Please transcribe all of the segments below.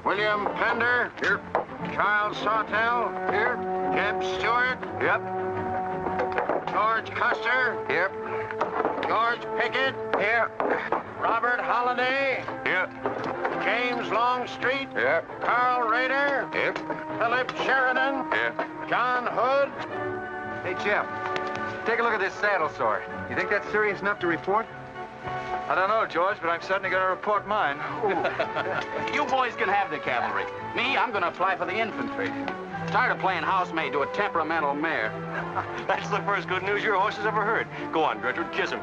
William Pender. Here. Charles Sawtell. Here. J.E.B. Stuart. Yep. George Custer. Here. George Pickett. Here. Robert Holliday. Here. James Longstreet. Here. Carl Rader. Here. Philip Sheridan. Here. John Hood. Hey, Jim. Take a look at this saddle sore. You think that's serious enough to report? I don't know, George, but I'm certainly going to report mine. You boys can have the cavalry. Me, I'm going to apply for the infantry. Tired of playing housemaid to a temperamental mare. That's the first good news your horse has ever heard. Go on, Gertrude, kiss him.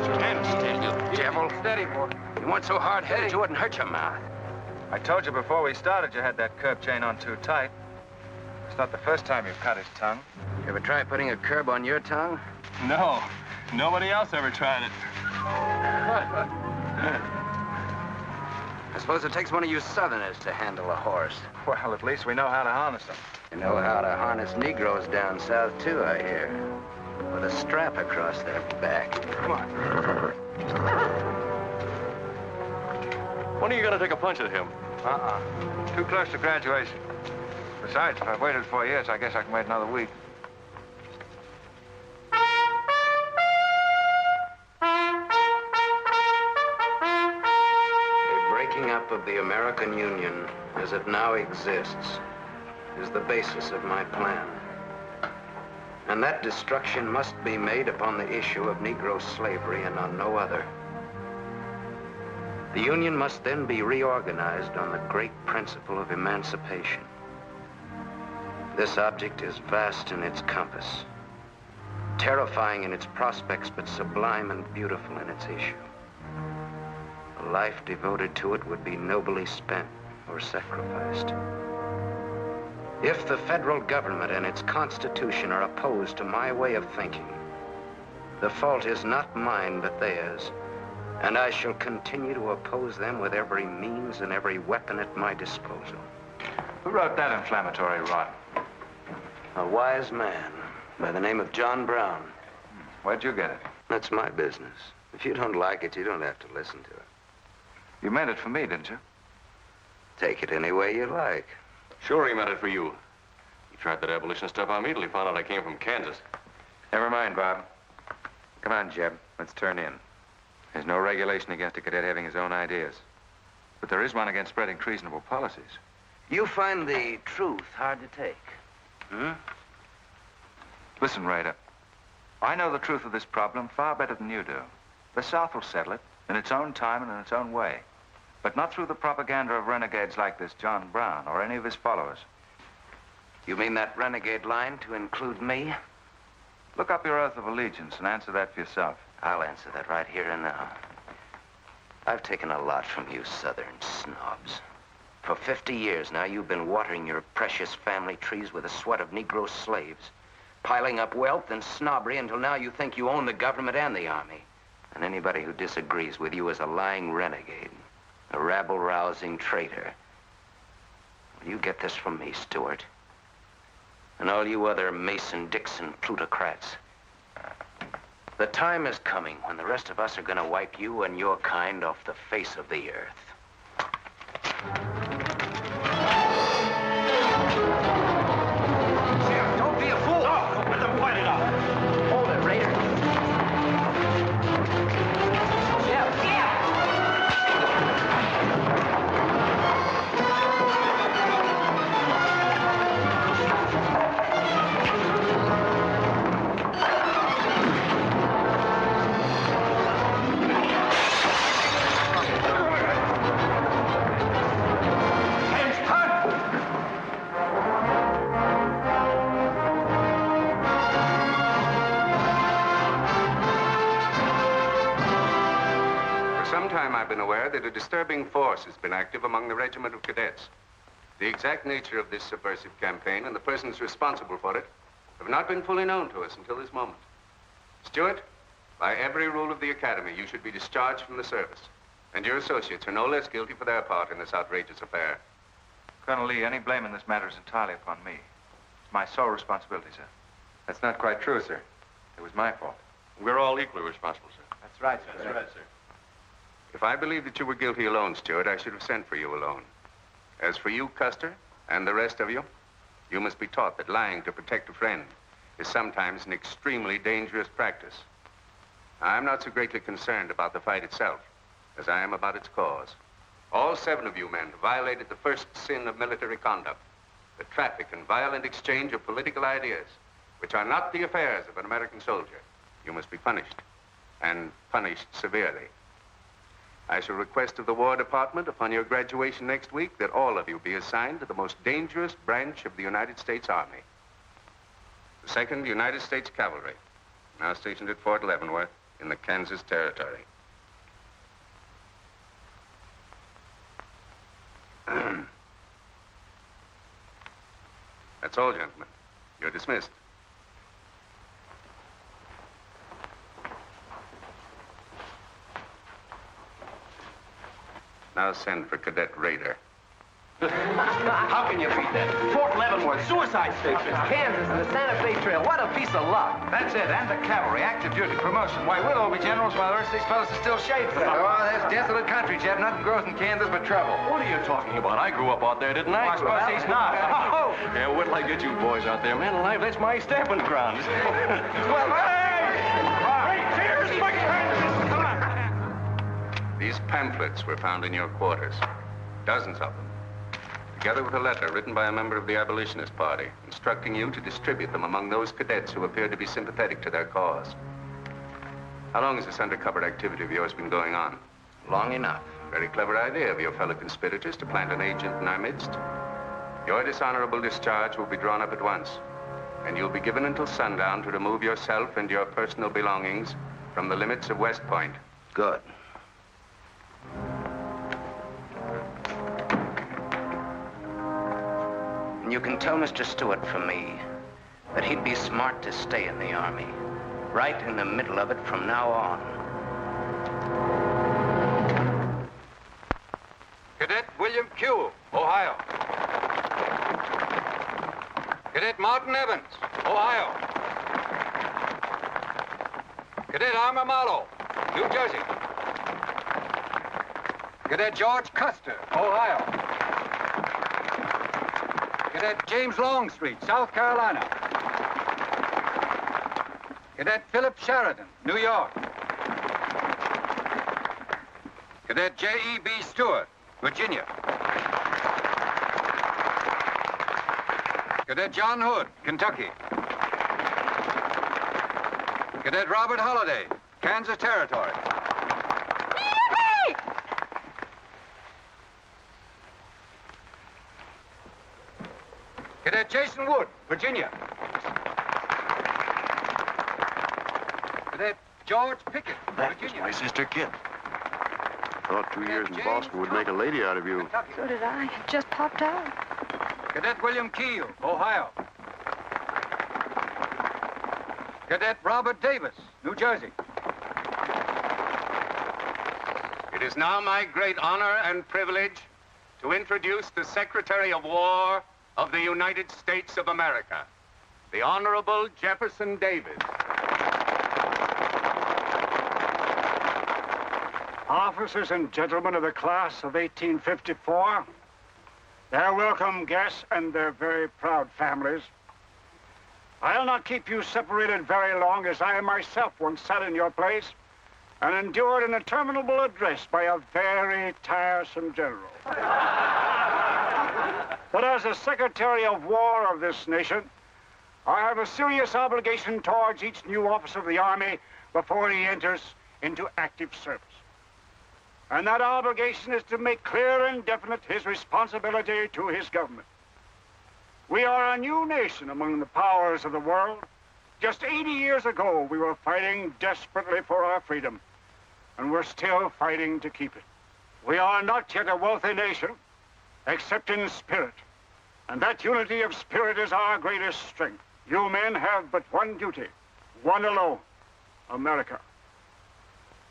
Stand still, you devil. Steady, boy. You weren't so hard-headed, you wouldn't hurt your mouth. I told you before we started you had that curb chain on too tight. It's not the first time you've cut his tongue. You ever try putting a curb on your tongue? No. Nobody else ever tried it. I suppose it takes one of you Southerners to handle a horse. Well, at least we know how to harness them. You know how to harness Negroes down south, too, I hear. With a strap across their back. Come on. When are you going to take a punch at him? Too close to graduation. Besides, if I've waited 4 years, I guess I can wait another week. The breaking up of the American Union, as it now exists, is the basis of my plan. And that destruction must be made upon the issue of Negro slavery and on no other. The Union must then be reorganized on the great principle of emancipation. This object is vast in its compass, terrifying in its prospects, but sublime and beautiful in its issue. A life devoted to it would be nobly spent or sacrificed. If the federal government and its constitution are opposed to my way of thinking, the fault is not mine, but theirs. And I shall continue to oppose them with every means and every weapon at my disposal. Who wrote that inflammatory rot? A wise man by the name of John Brown. Where'd you get it? That's my business. If you don't like it, you don't have to listen to it. You meant it for me, didn't you? Take it any way you like. Sure he meant it for you. He tried that abolitionist stuff on me till he found out I came from Kansas. Never mind, Bob. Come on, Jeb. Let's turn in. There's no regulation against a cadet having his own ideas. But there is one against spreading treasonable policies. You find the truth hard to take, Listen, Raider. I know the truth of this problem far better than you do. The South will settle it in its own time and in its own way. But not through the propaganda of renegades like this John Brown or any of his followers. You mean that renegade line to include me? Look up your oath of allegiance and answer that for yourself. I'll answer that right here and now. I've taken a lot from you Southern snobs. For 50 years now, you've been watering your precious family trees with the sweat of Negro slaves, piling up wealth and snobbery until now you think you own the government and the army. And anybody who disagrees with you is a lying renegade, a rabble-rousing traitor. Well, you get this from me, Stuart. And all you other Mason-Dixon plutocrats. The time is coming when the rest of us are going to wipe you and your kind off the face of the earth. Jim, don't be a fool. No, don't let them point it out. Hold it, Raider. I've been aware that a disturbing force has been active among the regiment of cadets. The exact nature of this subversive campaign and the persons responsible for it have not been fully known to us until this moment. Stuart, by every rule of the academy, you should be discharged from the service. And your associates are no less guilty for their part in this outrageous affair. Colonel Lee, any blame in this matter is entirely upon me. my sole responsibility, sir. That's not quite true, sir. It was my fault. We're all equally responsible, sir. That's right, sir. That's right, sir. If I believed that you were guilty alone, Stuart, I should have sent for you alone. As for you, Custer, and the rest of you, you must be taught that lying to protect a friend is sometimes an extremely dangerous practice. I'm not so greatly concerned about the fight itself as I am about its cause. All 7 of you men violated the first sin of military conduct, the traffic and violent exchange of political ideas, which are not the affairs of an American soldier. You must be punished, and punished severely. I shall request of the War Department upon your graduation next week that all of you be assigned to the most dangerous branch of the United States Army. The 2nd United States Cavalry, now stationed at Fort Leavenworth in the Kansas Territory. That's all, gentlemen. You're dismissed. Now send for Cadet Raider. How can you beat that? Fort Leavenworth, suicide station, Kansas, and the Santa Fe Trail. What a piece of luck. That's it, and the cavalry, active duty, promotion. Why, we'll all be generals while the rest of these fellas are still shades for them. Oh, that's desolate country, Jeff. Nothing grows in Kansas but trouble. What are you talking about? I grew up out there, didn't I? I suppose he's not. Oh, yeah, wait till I get you boys out there. Man alive, that's my stamping ground. Well, hey! Cheers, my friends! Come on. These pamphlets were found in your quarters. Dozens of them. Together with a letter written by a member of the abolitionist party, instructing you to distribute them among those cadets who appeared to be sympathetic to their cause. How long has this undercover activity of yours been going on? Long enough. Very clever idea of your fellow conspirators to plant an agent in our midst. Your dishonorable discharge will be drawn up at once, and you'll be given until sundown to remove yourself and your personal belongings from the limits of West Point. Good. You can tell Mr. Stuart from me that he'd be smart to stay in the Army, right in the middle of it from now on. Cadet William Q., Ohio. Cadet Martin Evans, Ohio. Cadet Armour Marlowe, New Jersey. Cadet George Custer, Ohio. Cadet James Longstreet, South Carolina. Cadet Philip Sheridan, New York. Cadet J.E.B. Stuart, Virginia. Cadet John Hood, Kentucky. Cadet Robert Holliday, Kansas Territory. Cadet Jason Wood, Virginia. Cadet George Pickett, Virginia. My sister Kit. Thought 2 years in Boston would make a lady out of you. So did I. It just popped out. Cadet William Keel, Ohio. Cadet Robert Davis, New Jersey. It is now my great honor and privilege to introduce the Secretary of War of the United States of America, the Honorable Jefferson Davis. Officers and gentlemen of the class of 1854, their welcome guests and their very proud families, I'll not keep you separated very long, as I myself once sat in your place and endured an interminable address by a very tiresome general. But as a Secretary of War of this nation, I have a serious obligation towards each new officer of the Army before he enters into active service. And that obligation is to make clear and definite his responsibility to his government. We are a new nation among the powers of the world. Just 80 years ago, we were fighting desperately for our freedom, and we're still fighting to keep it. We are not yet a wealthy nation, except in spirit. And that unity of spirit is our greatest strength. You men have but one duty, one alone, America.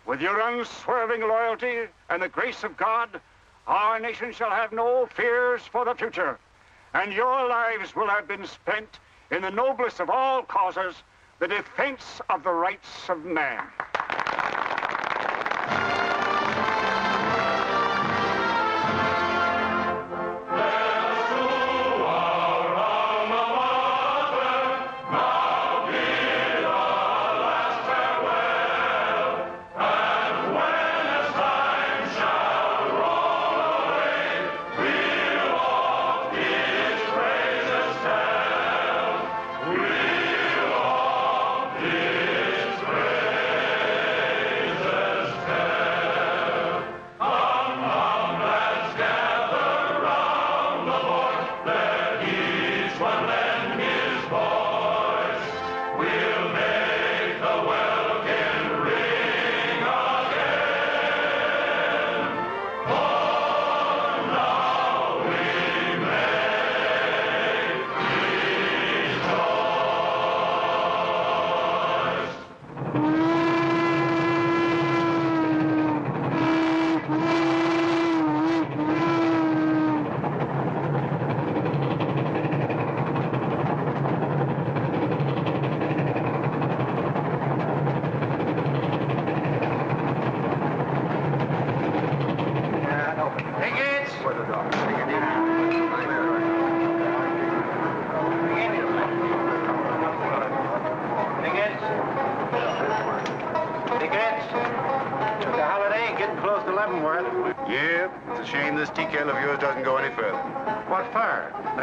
With your unswerving loyalty and the grace of God, our nation shall have no fears for the future, and your lives will have been spent in the noblest of all causes, the defense of the rights of man.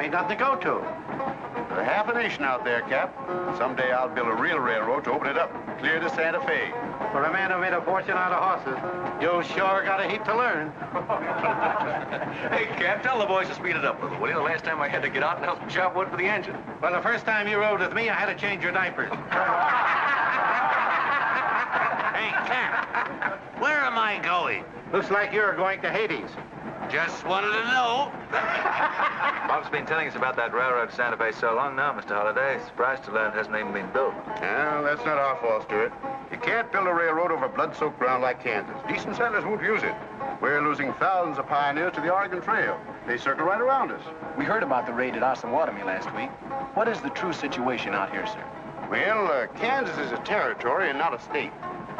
Nothing to go to. There's half a nation out there, Cap. Someday I'll build a real railroad to open it up, clear to Santa Fe. For a man who made a fortune out of horses, you sure got a heap to learn. Hey, Cap, tell the boys to speed it up a little, will you? The last time I had to get out and help them chop wood for the engine. Well, the first time you rode with me, I had to change your diapers. Hey, Cap, where am I going? Looks like you're going to Hades. Just wanted to know. Bob's been telling us about that railroad to Santa Fe so long now, Mr. Holliday. Surprised to learn it hasn't even been built. Well, that's not our fault, Stuart. You can't build a railroad over blood-soaked ground like Kansas. Decent settlers won't use it. We're losing thousands of pioneers to the Oregon Trail. They circle right around us. We heard about the raid at Osawatomie last week. What is the true situation out here, sir? Well, Kansas is a territory and not a state.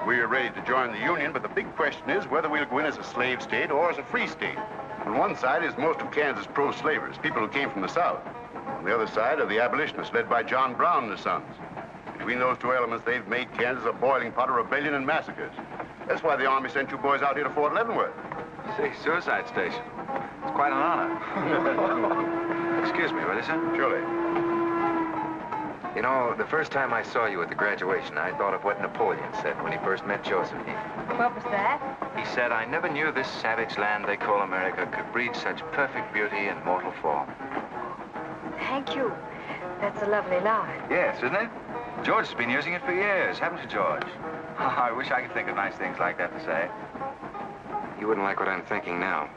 We're ready to join the Union, but the big question is whether we'll go in as a slave state or as a free state. On one side is most of Kansas pro-slavers, people who came from the South. On the other side are the abolitionists, led by John Brown and his sons. Between those two elements, they've made Kansas a boiling pot of rebellion and massacres. That's why the Army sent you boys out here to Fort Leavenworth. See, suicide station. It's quite an honor. Excuse me, will you, sir? Surely. You know, the first time I saw you at the graduation, I thought of what Napoleon said when he first met Josephine. What was that? He said, I never knew this savage land they call America could breed such perfect beauty in mortal form. Thank you. That's a lovely line. Yes, isn't it? George has been using it for years, haven't you, George? I wish I could think of nice things like that to say. You wouldn't like what I'm thinking now.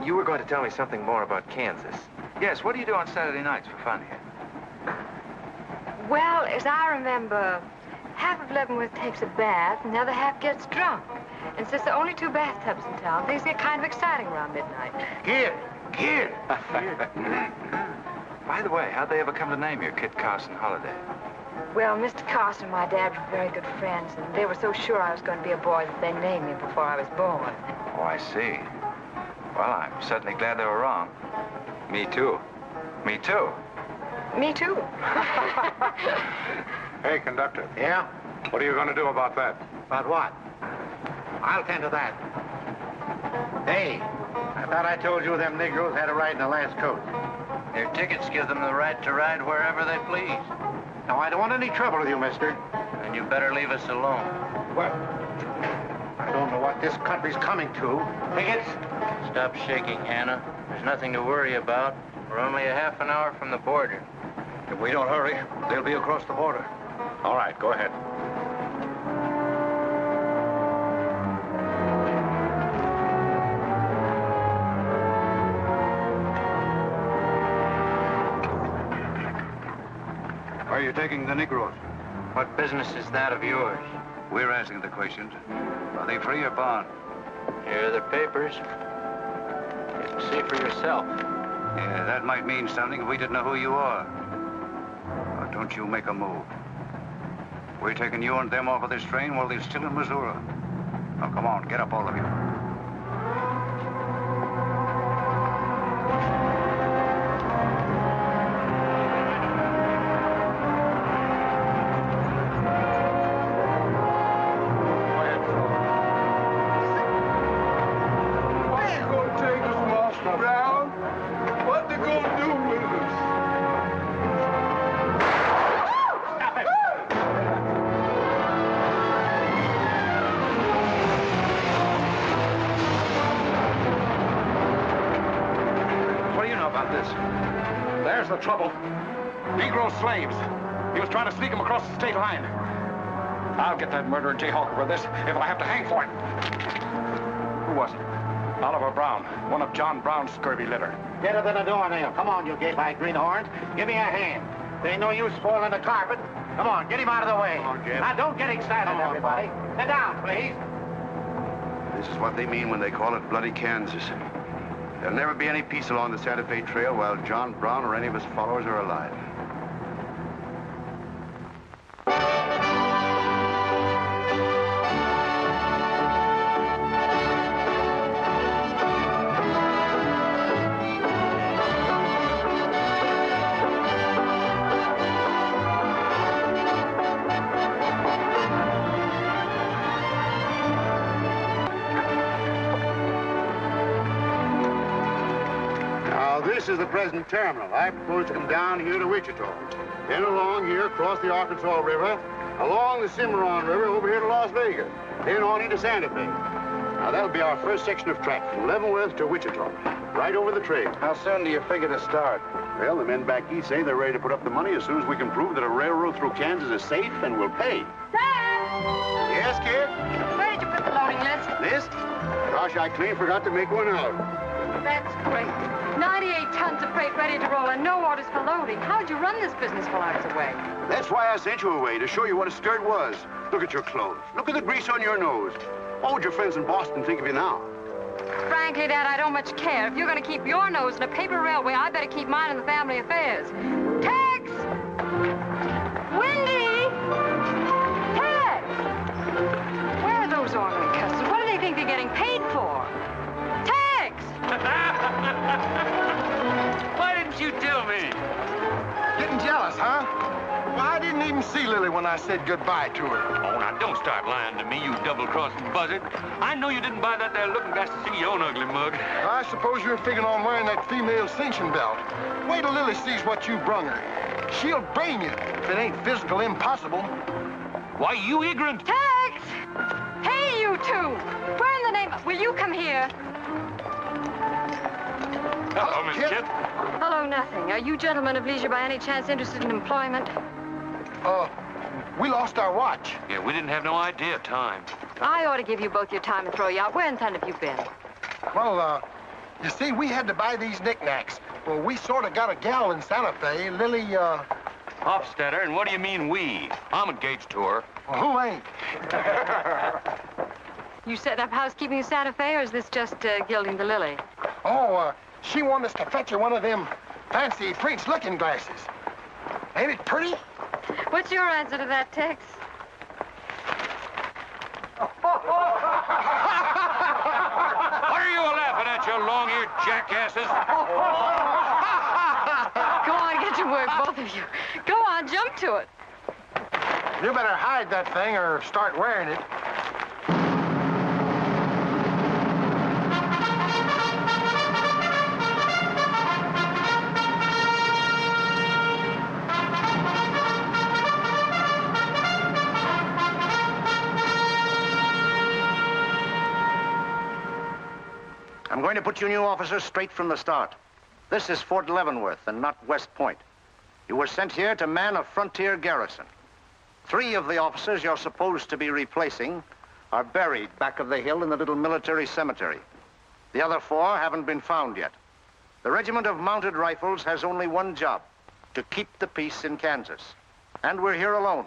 You were going to tell me something more about Kansas. Yes, what do you do on Saturday nights for fun here? Well, as I remember, half of Leavenworth takes a bath and the other half gets drunk. And since there are only 2 bathtubs in town, things get kind of exciting around midnight. Kid! By the way, how'd they ever come to name you Kit Carson Holliday? Well, Mr. Custer and my dad were very good friends, and they were so sure I was going to be a boy that they named me before I was born. Oh, I see. Well, I'm certainly glad they were wrong. Me too. Me too. Me too. Hey, conductor. Yeah? What are you going to do about that? About what? I'll tend to that. Hey, I thought I told you them Negroes had a right in the last coat. Their tickets give them the right to ride wherever they please. Now, I don't want any trouble with you, mister. And you better leave us alone. Well, I don't know what this country's coming to. Tickets? Stop shaking, Hannah. There's nothing to worry about. We're only a half an hour from the border. If we don't hurry, they'll be across the border. All right, go ahead. Where are you taking the Negroes? What business is that of yours? We're asking the questions. Are they free or bond? Here are the papers. You can see for yourself. Yeah, that might mean something if we didn't know who you are. But don't you make a move. We're taking you and them off of this train while they're still in Missouri. Now, come on, get up, all of you. There's the trouble. Negro slaves. He was trying to sneak them across the state line. I'll get that murderer Jayhawk over this if I have to hang for it. Who was it? Oliver Brown, one of John Brown's scurvy litter. Get her than a doornail. Come on, you gay-eyed greenhorns. Give me a hand. There ain't no use spoiling the carpet. Come on, get him out of the way. Come on, Jim. Now, don't get excited, everybody. Sit down, please. This is what they mean when they call it bloody Kansas. There'll never be any peace along the Santa Fe Trail while John Brown or any of his followers are alive. This is the present terminal. I propose to come down here to Wichita, then along here, across the Arkansas River, along the Cimarron River, over here to Las Vegas, then on into Santa Fe. Now, that'll be our first section of track from Leavenworth to Wichita, right over the trail. How soon do you figure to start? Well, the men back east say they're ready to put up the money as soon as we can prove that a railroad through Kansas is safe and will pay. Dad! Yes, kid? Where did you put the loading list? List? Gosh, I clean forgot to make one out. That's great. 98 tons of freight ready to roll and no orders for loading. How'd you run this business while I was away? That's why I sent you away, to show you what a skirt was. Look at your clothes. Look at the grease on your nose. What would your friends in Boston think of you now? Frankly, Dad, I don't much care. If you're going to keep your nose in a paper railway, I better keep mine in the family affairs. Tex! Wendy! Tex! Where are those ornery customers? What do they think they're getting paid for? Tex! Why didn't you tell me? Getting jealous, huh? Well, I didn't even see Lily when I said goodbye to her. Oh, now don't start lying to me, you double-crossing buzzard. I know you didn't buy that there looking glass to see your own ugly mug. I suppose you're figuring on wearing that female cinching belt. Wait till Lily sees what you brung her. She'll brain you if it ain't physical impossible. Why, you ignorant. Tex! Hey, you two! Where in the name of... Will you come here? Hello, Miss Kit. Hello, nothing. Are you gentlemen of leisure by any chance interested in employment? We lost our watch. Yeah, we didn't have no idea of time. I ought to give you both your time and throw you out. Where in thunder have you been? Well, you see, we had to buy these knickknacks. Well, we sort of got a gal in Santa Fe, Lily, Hofstadter, and what do you mean we? I'm engaged to her. Well, who ain't? You setting up housekeeping in Santa Fe, or is this just gilding the lily? Oh, she wanted us to fetch her one of them fancy French looking glasses. Ain't it pretty? What's your answer to that, Tex? What are you laughing at, you long-eared jackasses? Go on, get to work, both of you. Go on, jump to it. You better hide that thing or start wearing it. I'm going to put you new officers straight from the start. This is Fort Leavenworth and not West Point. You were sent here to man a frontier garrison. 3 of the officers you're supposed to be replacing are buried back of the hill in the little military cemetery. The other 4 haven't been found yet. The Regiment of Mounted Rifles has only one job, to keep the peace in Kansas. And we're here alone.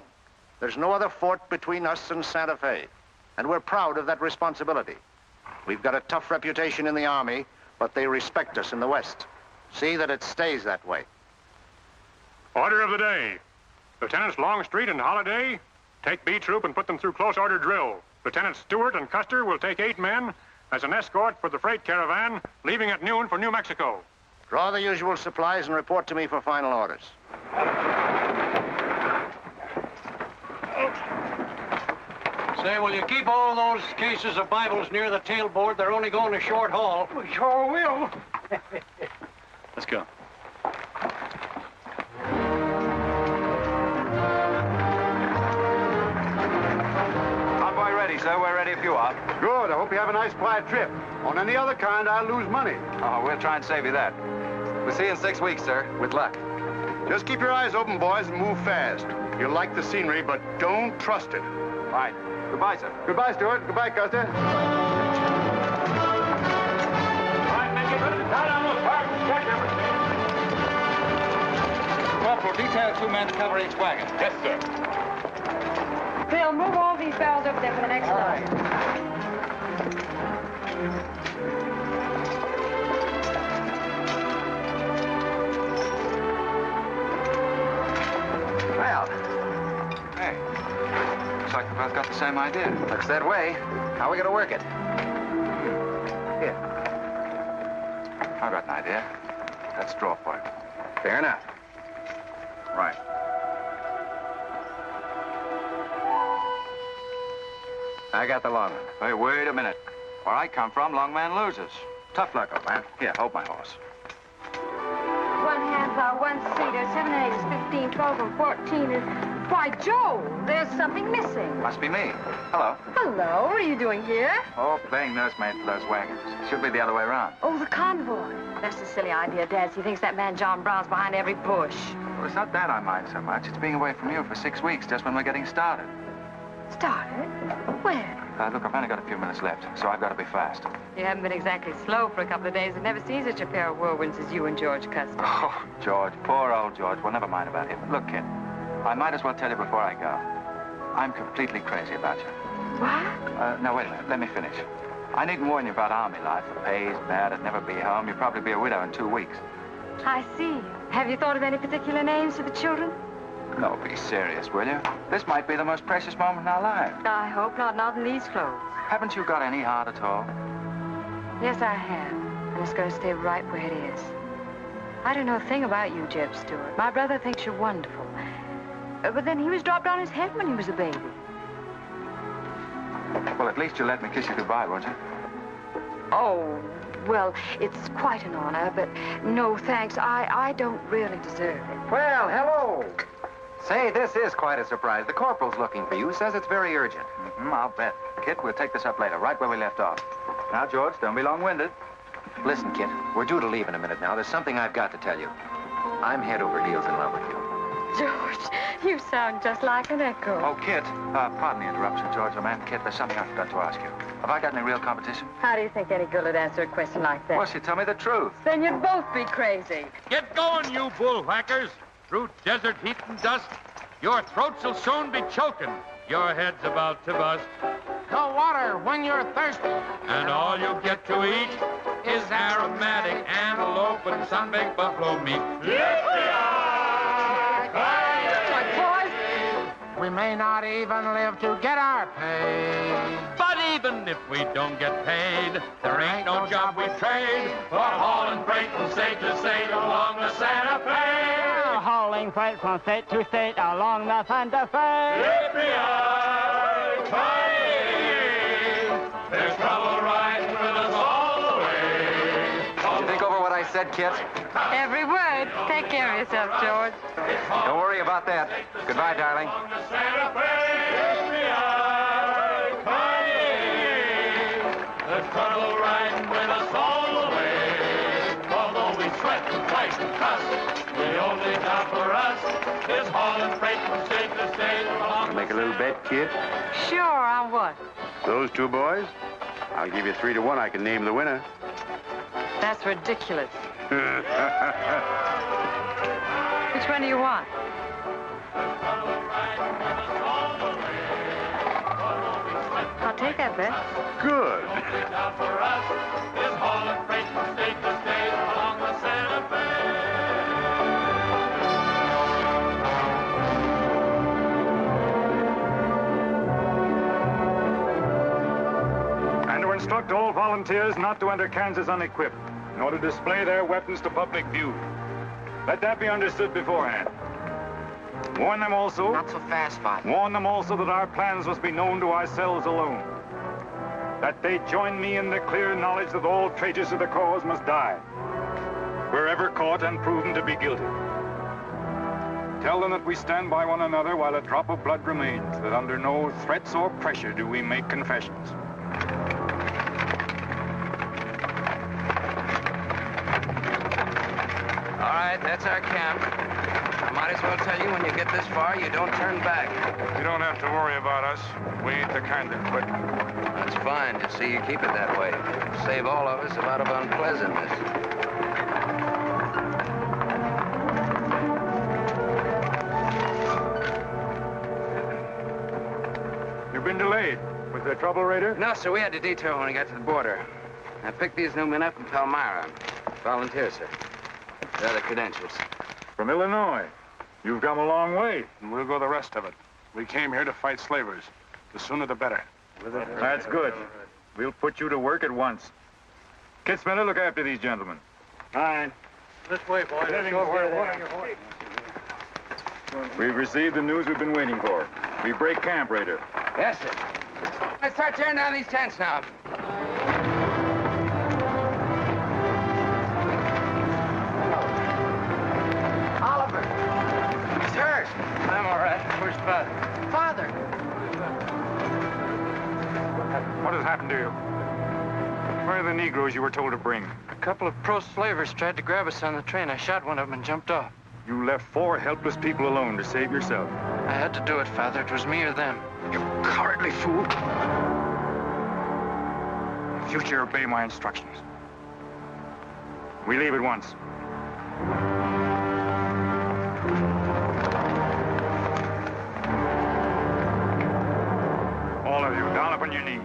There's no other fort between us and Santa Fe. And we're proud of that responsibility. We've got a tough reputation in the Army, but they respect us in the West. See that it stays that way. Order of the day. Lieutenants Longstreet and Holliday, take B Troop and put them through close order drill. Lieutenants Stuart and Custer will take 8 men as an escort for the freight caravan, leaving at noon for New Mexico. Draw the usual supplies and report to me for final orders. Say, will you keep all those cases of Bibles near the tailboard? They're only going a short haul. We sure will. Let's go. Convoy ready, sir. We're ready if you are. Good. I hope you have a nice, quiet trip. On any other kind, I'll lose money. Oh, we'll try and save you that. We'll see you in 6 weeks, sir. With luck. Just keep your eyes open, boys, and move fast. You'll like the scenery, but don't trust it. Right. Goodbye, sir. Goodbye, Stuart. Goodbye, Custer. Corporal, detail 2 men to cover each wagon. Yes, sir. Bill, move all these barrels over there for the next load. Well, hey, looks like we both got the same idea. Looks that way. How are we going to work it? Here. I've got an idea. Let's draw for it. Fair enough. Right. I got the long one. Hey, wait a minute. Where I come from, long man loses. Tough luck, old man. Here, hold my horse. 1 half hour, 1 seater, 7 and 8 is 15, 12 and 14 is... Why, Joe, there's something missing. Must be me. Hello. Hello, what are you doing here? Oh, playing nursemaid for those wagons. Should be the other way around. Oh, the convoy. That's a silly idea, Dad. He thinks that man John Brown's behind every bush. Well, it's not that I mind so much. It's being away from you for 6 weeks, just when we're getting started. Started? Where? Look, I've only got a few minutes left, so I've got to be fast. You haven't been exactly slow for a couple of days. I've never seen such a pair of whirlwinds as you and George Custer. Oh, George, poor old George. Well, never mind about him. Look, kid, I might as well tell you before I go. I'm completely crazy about you. What? No, wait a minute. Let me finish. I needn't warn you about army life. The pay's bad. I'd never be home. You'd probably be a widow in 2 weeks. I see. Have you thought of any particular names for the children? No, be serious, will you? This might be the most precious moment in our lives. I hope not in these clothes. Haven't you got any heart at all? Yes, I have. And it's going to stay right where it is. I don't know a thing about you, J.E.B. Stuart. My brother thinks you're wonderful. But then he was dropped on his head when he was a baby. Well, at least you'll let me kiss you goodbye, won't you? Oh, well, it's quite an honor, but no thanks. I don't really deserve it. Well, hello. Say, this is quite a surprise. The corporal's looking for you. Says it's very urgent. I'll bet. Kit, we'll take this up later, right where we left off. Now, George, don't be long-winded. Listen, Kit, we're due to leave in a minute now. There's something I've got to tell you. I'm head over heels in love with you. George, you sound just like an echo. Oh, Kit, pardon the interruption, George, old man. Kit, there's something I forgot to ask you. Have I got any real competition? How do you think any girl would answer a question like that? Well, she tell me the truth. Then you'd both be crazy. Get going, you bullwhackers. Through desert heat and dust, your throats will soon be choking. Your head's about to bust. No water when you're thirsty. And all you get to eat is aromatic antelope and sun-baked buffalo meat. We may not even live to get our pay. But even if we don't get paid, there ain't no job we trade for hauling freight from state to state along the Santa Fe. Hauling freight from state to state along the Santa Fe. There's trouble riding with us all the way. Did you think over what I said, Kit? Every word. Take care of yourself, George. Don't worry about that. Goodbye, darling. There's trouble riding with us all the way. Although we sweat and fight and cuss, the only job for us is hauling freight from state to state along. Make a little bet, kid? Sure, on what? Those 2 boys? I'll give you 3 to 1. I can name the winner. That's ridiculous. Which one do you want? I'll take that bet. Good. For us is hauling freight from state to state along the Santa Fe. instruct all volunteers not to enter Kansas unequipped, nor to display their weapons to public view. Let that be understood beforehand. Warn them also... Not so fast, Father. Warn them also that our plans must be known to ourselves alone. That they join me in the clear knowledge that all traitors to the cause must die, wherever caught and proven to be guilty. Tell them that we stand by one another while a drop of blood remains, that under no threats or pressure do we make confessions. All right, that's our camp. I might as well tell you, when you get this far, you don't turn back. You don't have to worry about us. We ain't the kind that quit. That's fine. Just see you keep it that way. Save all of us a lot of unpleasantness. You've been delayed. Was there trouble, Raider? No, sir. We had to detour when we got to the border. I picked these new men up from Palmyra. Volunteers, sir. They're the credentials. From Illinois. You've come a long way. And we'll go the rest of it. We came here to fight slavers. The sooner the better. That's good. We'll put you to work at once. Kit Spinner, look after these gentlemen. Fine. This way, boys. Let's go over there. We've received the news we've been waiting for. We break camp, Raider. Yes, sir. Let's start tearing down these tents now. Oliver. He's hurt. I'm all right. Where's Father? Father. What has happened to you? Where are the Negroes you were told to bring? A couple of pro-slavers tried to grab us on the train. I shot one of them and jumped off. You left 4 helpless people alone to save yourself. I had to do it, Father. It was me or them. You cowardly fool. In future, obey my instructions. We leave at once. All of you, down upon your knees.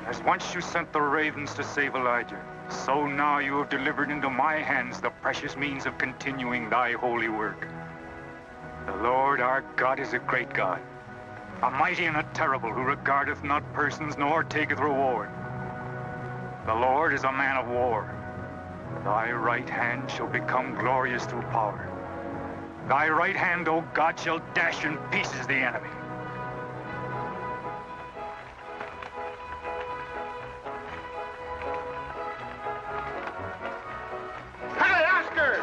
As once you sent the ravens to save Elijah, so now you have delivered into my hands the precious means of continuing thy holy work. The Lord our God is a great God, a mighty and a terrible, who regardeth not persons nor taketh reward. The Lord is a man of war. Thy right hand shall become glorious through power. Thy right hand, O God, shall dash in pieces the enemy. Hey, Oscar!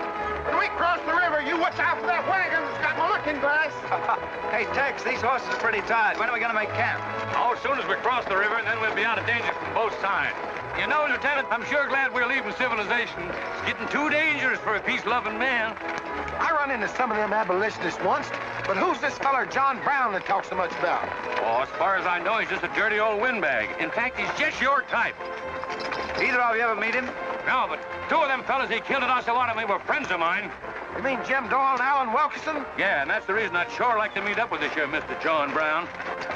When we cross the river, you watch out for that wagon that's got my looking glass. Hey, Tex, these horses are pretty tired. When are we going to make camp? Oh, as soon as we cross the river, and then we'll be out of danger from both sides. You know, Lieutenant, I'm sure glad we're leaving civilization. It's getting too dangerous for a peace-loving man. I run into some of them abolitionists once, but who's this feller John Brown that talks so much about? Oh, as far as I know, he's just a dirty old windbag. In fact, he's just your type. Either of you ever meet him? No, but 2 of them fellas he killed at Osawatomie were friends of mine. You mean Jim Doyle and Alan Wilkerson? Yeah, and that's the reason I'd sure like to meet up with this here Mr. John Brown.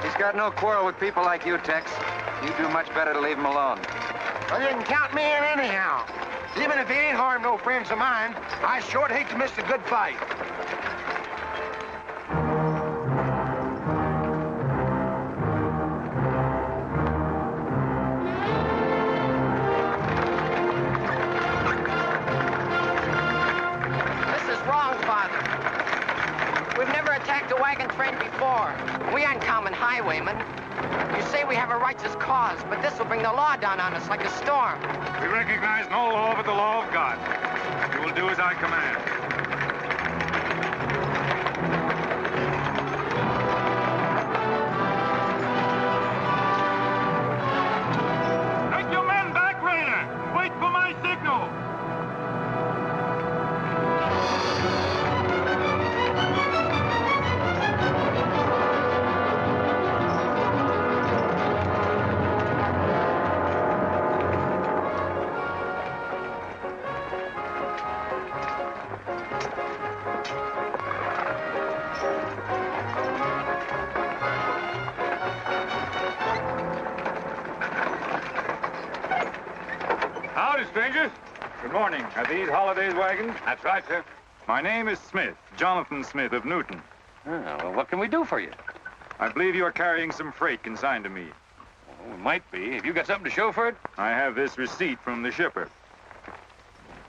He's got no quarrel with people like you, Tex. You do much better to leave him alone. Well, you can count me in anyhow. Even if he ain't harmed no friends of mine, I sure hate to miss a good fight. This is wrong, Father. We've never attacked a wagon train before. We aren't common highwaymen. You say we have a righteous cause, but this will bring the law down on us like a storm. We recognize no law but the law of God. You will do as I command. Take your men back, Raider. Wait for my signal. Howdy, strangers. Good morning. Are these Holliday's wagons? That's right, sir. My name is Smith, Jonathan Smith of Newton. Oh, well, what can we do for you? I believe you are carrying some freight consigned to me. Well, it might be. Have you got something to show for it? I have this receipt from the shipper.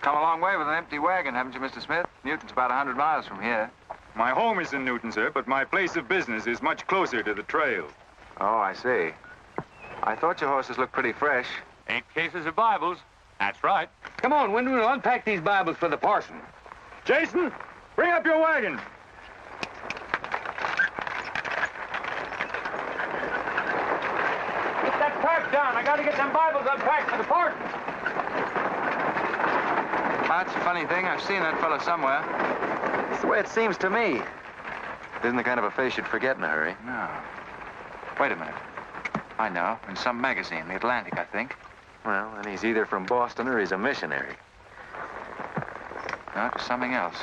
Come a long way with an empty wagon, haven't you, Mr. Smith? Newton's about 100 miles from here. My home is in Newton, sir, but my place of business is much closer to the trail. Oh, I see. I thought your horses looked pretty fresh. 8 cases of Bibles. That's right. Come on, Wyndham, we'll unpack these Bibles for the parson. Jason, bring up your wagon. Get that pack down. I gotta get them Bibles unpacked for the parson. That's a funny thing. I've seen that fellow somewhere. It's the way it seems to me. Isn't the kind of a face you'd forget in a hurry. No. Wait a minute. I know. In some magazine, The Atlantic, I think. Well, then he's either from Boston or he's a missionary. No, it's something else.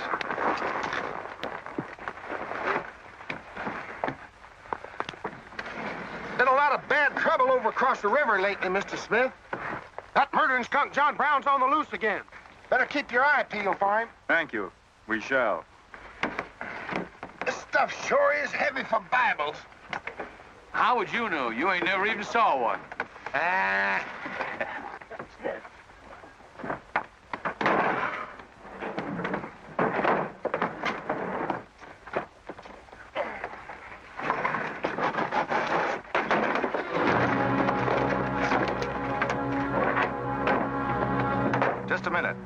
Been a lot of bad trouble over across the river lately, Mr. Smith. That murdering skunk John Brown's on the loose again. Better keep your eye peeled for him. Thank you. We shall. This stuff sure is heavy for Bibles. How would you know? You ain't never even saw one. Just a minute.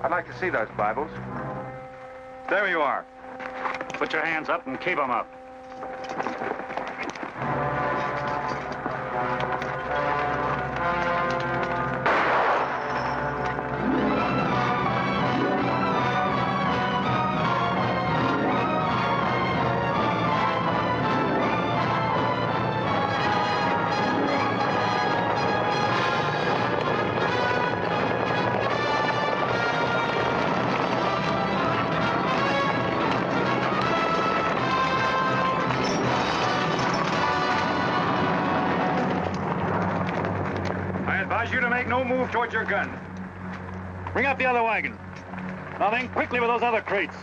I'd like to see those Bibles. There you are. Put your hands up and keep them up. You to make no move towards your gun. Bring up the other wagon. Now then, quickly with those other crates.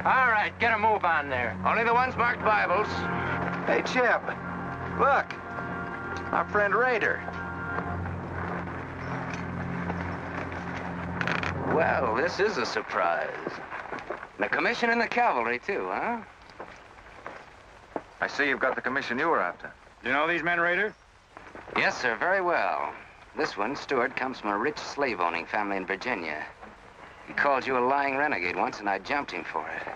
All right, get a move on there. Only the ones marked Bibles. Hey, Chip. Look. Our friend Raider. Well, this is a surprise. And a commission in the cavalry, too, huh? I see you've got the commission you were after. You know these men, Raider? Yes, sir, very well. This one, Stuart, comes from a rich slave-owning family in Virginia. He called you a lying renegade once, and I jumped him for it.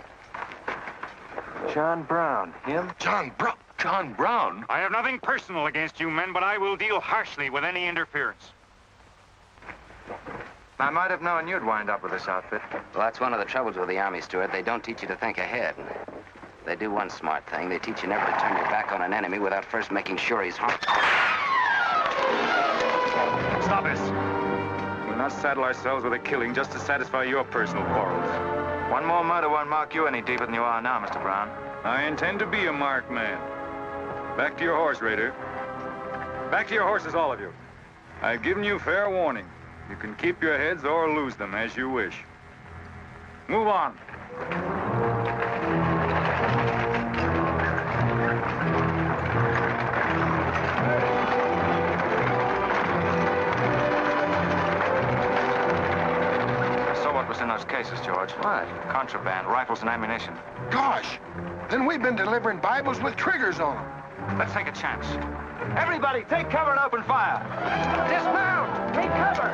John Brown. Him? John Brown? John Brown? I have nothing personal against you men, but I will deal harshly with any interference. I might have known you'd wind up with this outfit. Well, that's one of the troubles with the Army, Stuart. They don't teach you to think ahead. They do one smart thing. They teach you never to turn your back on an enemy without first making sure he's harmed. Stop this. We'll not saddle ourselves with a killing just to satisfy your personal quarrels. One more murder won't mark you any deeper than you are now, Mr. Brown. I intend to be a marked man. Back to your horse, Raider. Back to your horses, all of you. I've given you fair warning. You can keep your heads or lose them as you wish. Move on. In those cases, George. What? Contraband, rifles and ammunition. Gosh, then we've been delivering Bibles with triggers on them. Let's take a chance. Everybody, take cover and open fire. Dismount! Take cover!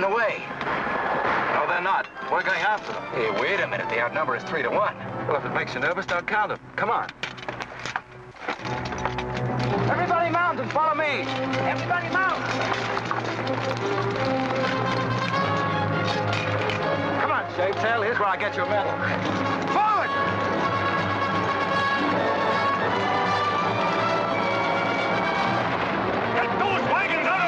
Away. No, they're not. We're going after them. Hey, wait a minute. The outnumber is 3 to 1. Well, if it makes you nervous, don't count them. Come on. Everybody mount and follow me. Everybody mount. Come on, Shavetail. Here's where I get your medal. Forward! Get those wagons out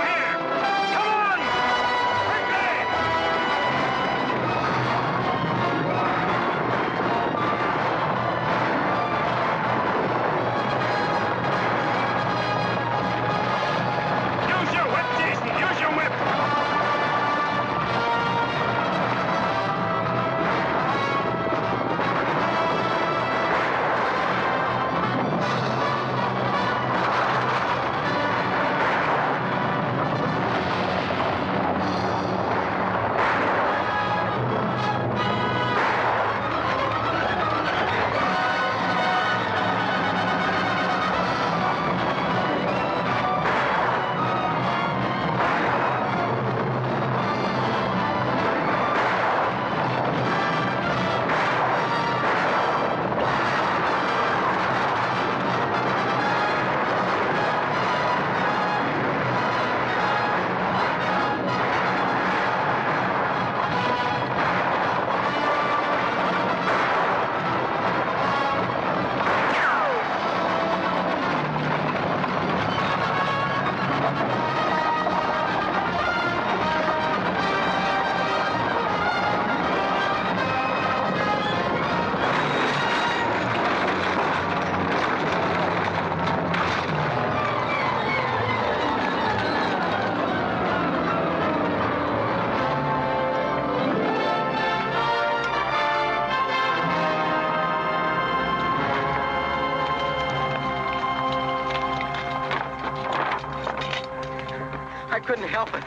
I couldn't help it.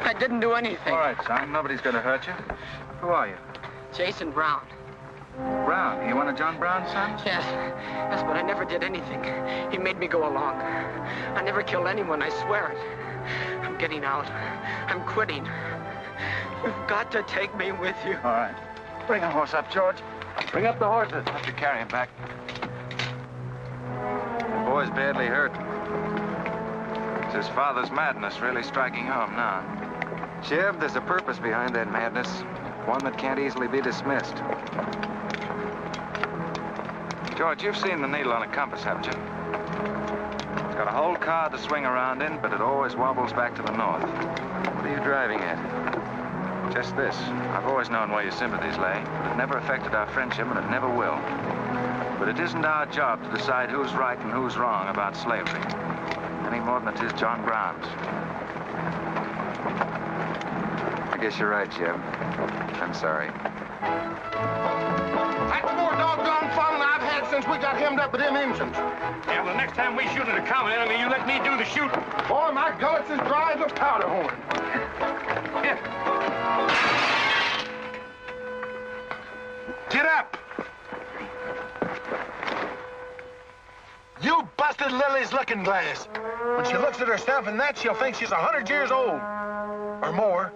I didn't do anything. All right, son. Nobody's going to hurt you. Who are you? Jason Brown. Brown. You one of John Brown's sons? Yes, but I never did anything. He made me go along. I never killed anyone, I swear it. I'm getting out. I'm quitting. You've got to take me with you. All right. Bring a horse up, George. Bring up the horses. Have to carry him back. The boy's badly hurt. It's his father's madness really striking home now. J.E.B, there's a purpose behind that madness. One that can't easily be dismissed. George, you've seen the needle on a compass, haven't you? It's got a whole card to swing around in, but it always wobbles back to the north. What are you driving at? Just this. I've always known where your sympathies lay, but it never affected our friendship, and it never will. But it isn't our job to decide who's right and who's wrong about slavery, any more than it is John Brown's. I guess you're right, J.E.B. I'm sorry. That's the more doggone fun I've had since we got hemmed up with them engines. Yeah, well, the next time we shoot at a common enemy, you let me do the shooting. Boy, my gullets as dry as a powder horn. Here. Get up! You busted Lily's looking glass. When she looks at herself in that, she'll think she's 100 years old. Or more.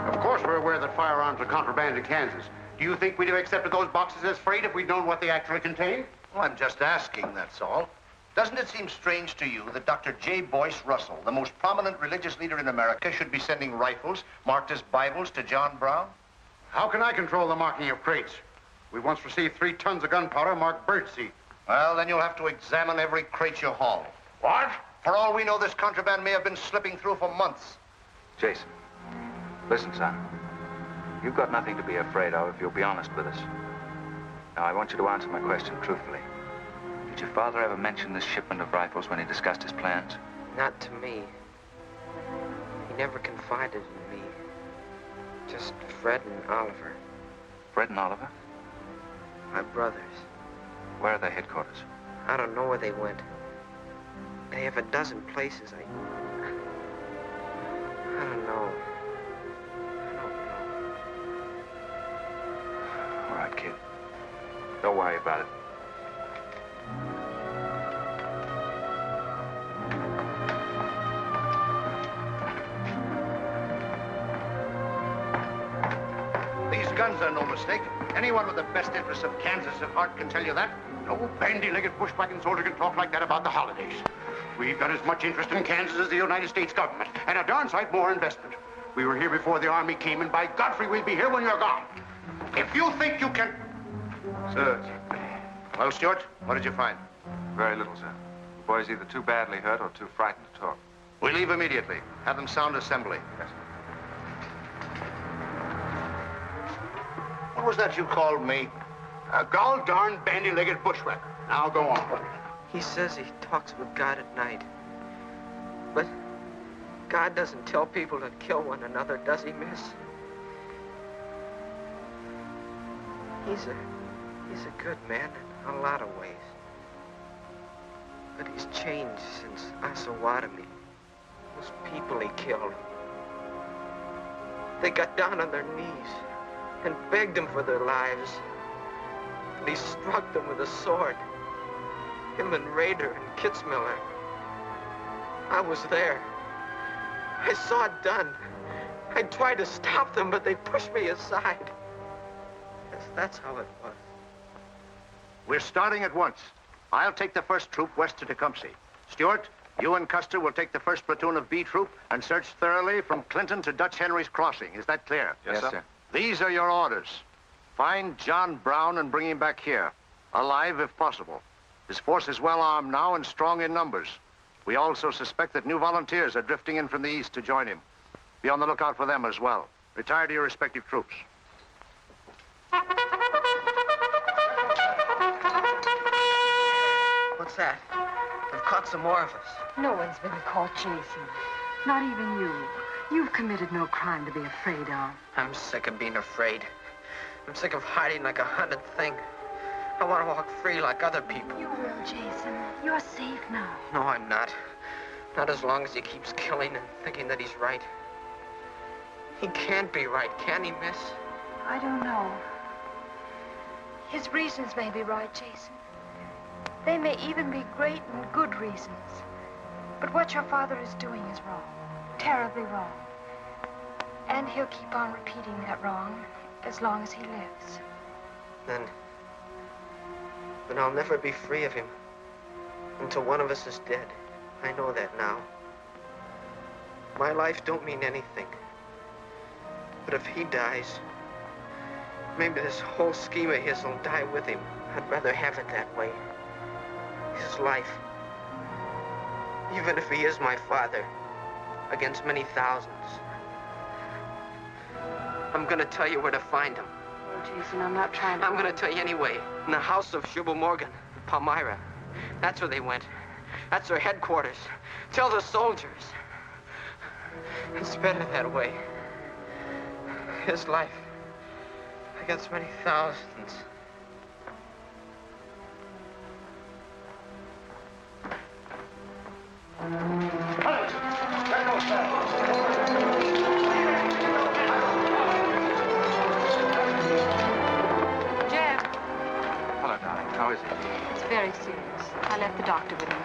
Of course we're aware that firearms are contraband in Kansas. Do you think we'd have accepted those boxes as freight if we'd known what they actually contained? Well, I'm just asking, that's all. Doesn't it seem strange to you that Dr. J. Boyce Russell, the most prominent religious leader in America, should be sending rifles marked as Bibles to John Brown? How can I control the marking of crates? We once received 3 tons of gunpowder marked birdseed. Well, then you'll have to examine every crate you haul. What? For all we know, this contraband may have been slipping through for months. Jason, listen, son. You've got nothing to be afraid of if you'll be honest with us. Now, I want you to answer my question truthfully. Did your father ever mention this shipment of rifles when he discussed his plans? Not to me. He never confided in me. Just Fred and Oliver. Fred and Oliver? My brothers. Where are their headquarters? I don't know where they went. They have a dozen places. I don't know. All right, kid. Don't worry about it. These guns are no mistake. Anyone with the best interests of Kansas at heart can tell you that. No bandy-legged bushwhacking soldier can talk like that about the holidays. We've got as much interest in Kansas as the United States government, and a darn sight more investment. We were here before the Army came, and by Godfrey, we'll be here when you're gone. If you think you can... Sir. Well, Stuart, what did you find? Very little, sir. The boy's either too badly hurt or too frightened to talk. We leave immediately. Have them sound assembly. Yes, sir. What was that you called me? A gall-darn bandy-legged bushwhacker. Now go on. He says he talks with God at night. But God doesn't tell people to kill one another, does he, miss? He's a good man in a lot of ways. But he's changed since Osawatomie. Those people he killed. They got down on their knees and begged him for their lives. And he struck them with a sword. Him and Rader and Kitzmiller. I was there. I saw it done. I tried to stop them, but they pushed me aside. That's how it was. We're starting at once. I'll take the first troop west to Tecumseh. Stuart, you and Custer will take the first platoon of B Troop and search thoroughly from Clinton to Dutch Henry's Crossing. Is that clear? Yes, sir. These are your orders. Find John Brown and bring him back here, alive if possible. His force is well armed now and strong in numbers. We also suspect that new volunteers are drifting in from the east to join him. Be on the lookout for them as well. Retire to your respective troops. What's that? They've caught some more of us. No one's been caught, Jason. Not even you. You've committed no crime to be afraid of. I'm sick of being afraid. I'm sick of hiding like a hunted thing. I want to walk free like other people. You will, Jason. You're safe now. No, I'm not. Not as long as he keeps killing and thinking that he's right. He can't be right, can he, miss? I don't know. His reasons may be right, Jason. They may even be great and good reasons. But what your father is doing is wrong. Terribly wrong. And he'll keep on repeating that wrong as long as he lives. Then I'll never be free of him until one of us is dead. I know that now. My life don't mean anything. But if he dies, maybe this whole scheme of his will die with him. I'd rather have it that way. His life. Even if he is my father, against many thousands. I'm gonna tell you where to find him. Oh, Jason, I'm not trying to... I'm gonna tell you anyway. In the house of J.E.B. Morgan, Palmyra. That's where they went. That's their headquarters. Tell the soldiers. It's better that way. His life against many thousands. J.E.B. Hello, darling. How is he? It's very serious. I left the doctor with him.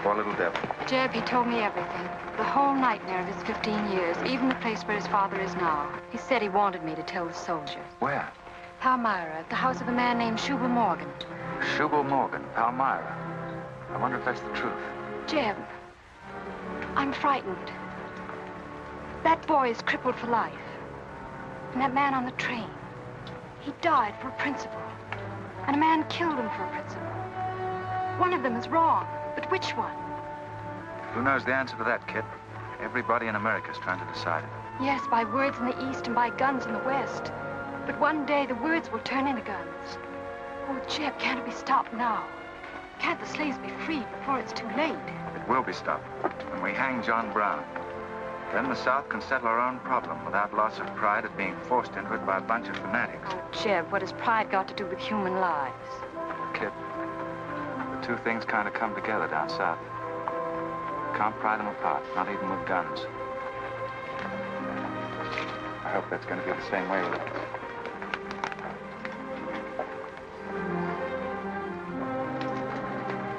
Poor little devil. J.E.B., he told me everything. The whole nightmare of his 15 years, even the place where his father is now. He said he wanted me to tell the soldiers. Where? Palmyra, at the house of a man named J.E.B. Morgan. J.E.B. Morgan, Palmyra. I wonder if that's the truth. J.E.B., I'm frightened. That boy is crippled for life. And that man on the train, he died for a principle. And a man killed him for a principle. One of them is wrong, but which one? Who knows the answer to that, Kit? Everybody in America's trying to decide it. Yes, by words in the East and by guns in the West. But one day the words will turn into guns. Oh, J.E.B., can't it be stopped now? Can't the slaves be freed before it's too late? It will be stopped when we hang John Brown. Then the South can settle our own problem without loss of pride at being forced into it by a bunch of fanatics. Oh, J.E.B., what has pride got to do with human lives? Kit, the two things kind of come together down south. Can't pry them apart, not even with guns. I hope that's going to be the same way with it.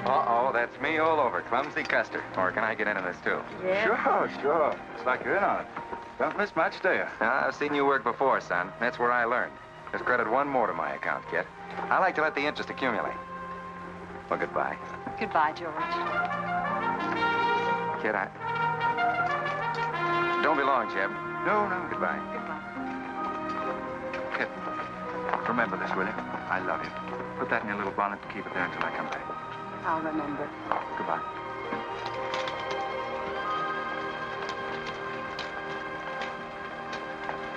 Uh-oh, that's me all over. Clumsy Custer. Or can I get into this, too? Yeah. Sure. It's like you're in on it. Don't miss much, do you? I've seen you work before, son. That's where I learned. Just credit one more to my account, Kit. I like to let the interest accumulate. Well, goodbye. Goodbye, George. Kid, don't be long, J.E.B. No. Goodbye. Kit, remember this, will you? I love you. Put that in your little bonnet and keep it there until I come back. I'll remember. Goodbye.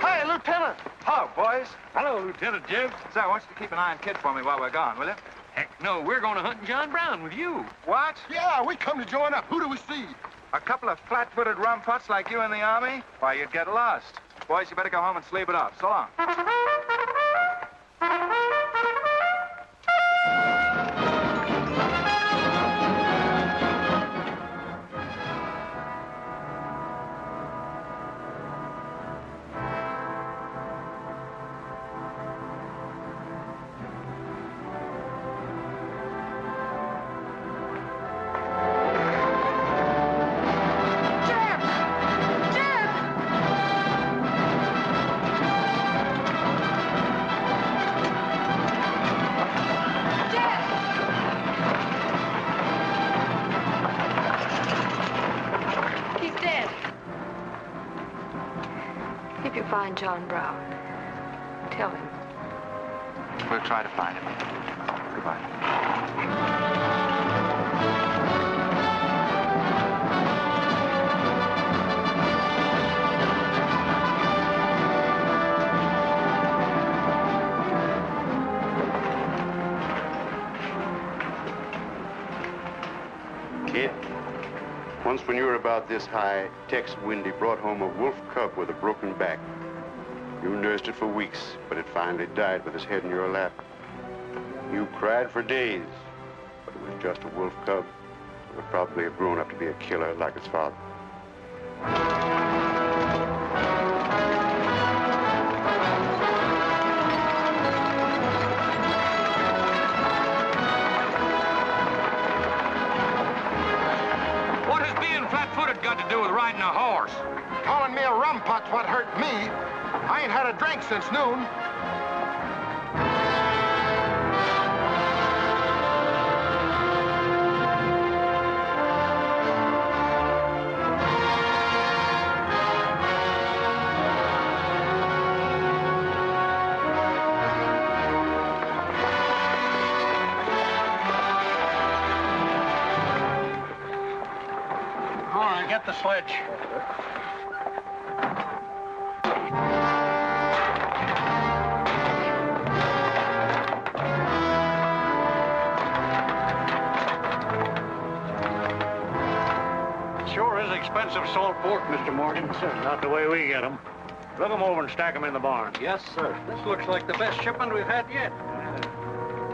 Hi, Lieutenant. Hello, boys. Hello, Lieutenant J.E.B. Say, I want you to keep an eye on Kit for me while we're gone, will you? Heck no, we're going to hunt John Brown with you. What? Yeah, we come to join up. Who do we see? A couple of flat-footed rumputs like you in the Army? Why, you'd get lost. Boys, you better go home and sleep it off. So long. Find John Brown. Tell him. We'll try to find him. Goodbye. Kid, once when you were about this high, Tex Windy brought home a wolf cub with a broken back. You nursed it for weeks, but it finally died with its head in your lap. You cried for days, but it was just a wolf cub. would probably have grown up to be a killer like his father. What has being flat-footed got to do with riding a horse? Calling me a rumput's what hurt me. I ain't had a drink since noon. Get the sledge. Sure is expensive salt pork, Mr. Morgan. Not the way we get them. Look them over and stack them in the barn. Yes, sir. This looks like the best shipment we've had yet.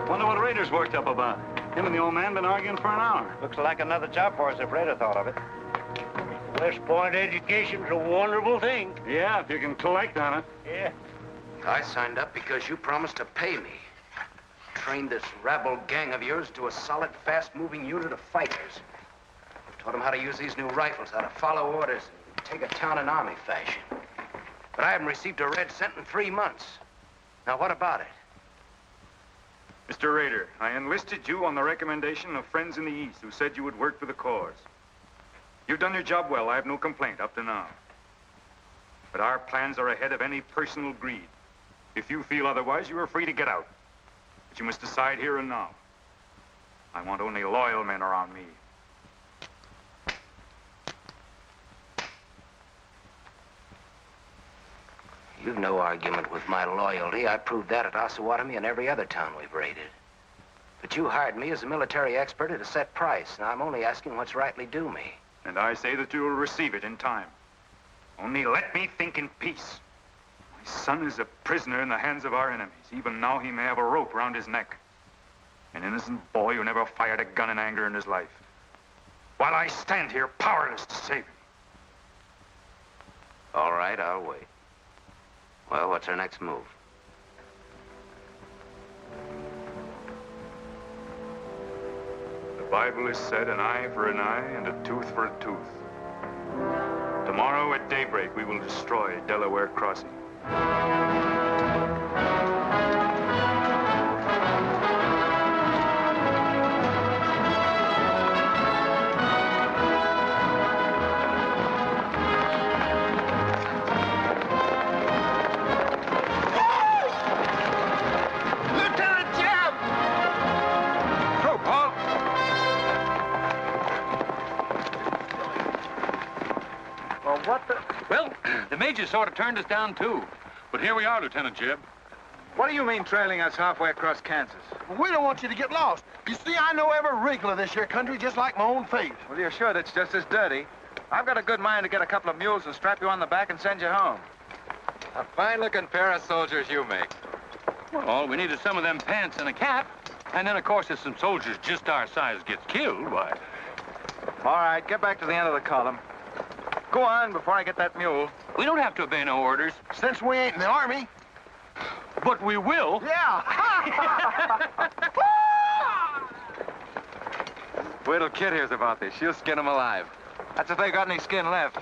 Wonder what Rader's worked up about. Him and the old man been arguing for an hour. Looks like another job for us if Raider thought of it. West Point education's a wonderful thing. Yeah, if you can collect on it. Yeah. I signed up because you promised to pay me. Trained this rabble gang of yours to a solid, fast-moving unit of fighters. Taught them how to use these new rifles, how to follow orders, and take a town in army fashion. But I haven't received a red cent in 3 months. Now, what about it? Mr. Rader, I enlisted you on the recommendation of friends in the East who said you would work for the cause. You've done your job well. I have no complaint up to now. But our plans are ahead of any personal greed. If you feel otherwise, you are free to get out. But you must decide here and now. I want only loyal men around me. You've no argument with my loyalty. I proved that at Osawatomie and every other town we've raided. But you hired me as a military expert at a set price. Now, I'm only asking what's rightly due me. And I say that you will receive it in time. Only let me think in peace. My son is a prisoner in the hands of our enemies. Even now he may have a rope around his neck. An innocent boy who never fired a gun in anger in his life. While I stand here powerless to save him. All right, I'll wait. Well, what's our next move? The Bible has said an eye for an eye and a tooth for a tooth. Tomorrow at daybreak, we will destroy Delaware Crossing. Well, the major sort of turned us down, too. But here we are, Lieutenant J.E.B. What do you mean trailing us halfway across Kansas? We don't want you to get lost. You see, I know every wrinkle of this here country just like my own face. Well, you're sure that's just as dirty? I've got a good mind to get a couple of mules and strap you on the back and send you home. A fine-looking pair of soldiers you make. Well, all we need is some of them pants and a cap. And then, of course, if some soldiers just our size gets killed, why... All right, get back to the end of the column. Go on before I get that mule. We don't have to obey no orders. Since we ain't in the Army. But we will. Yeah. Wait till Kit hears about this. She'll skin him alive. That's if they got any skin left.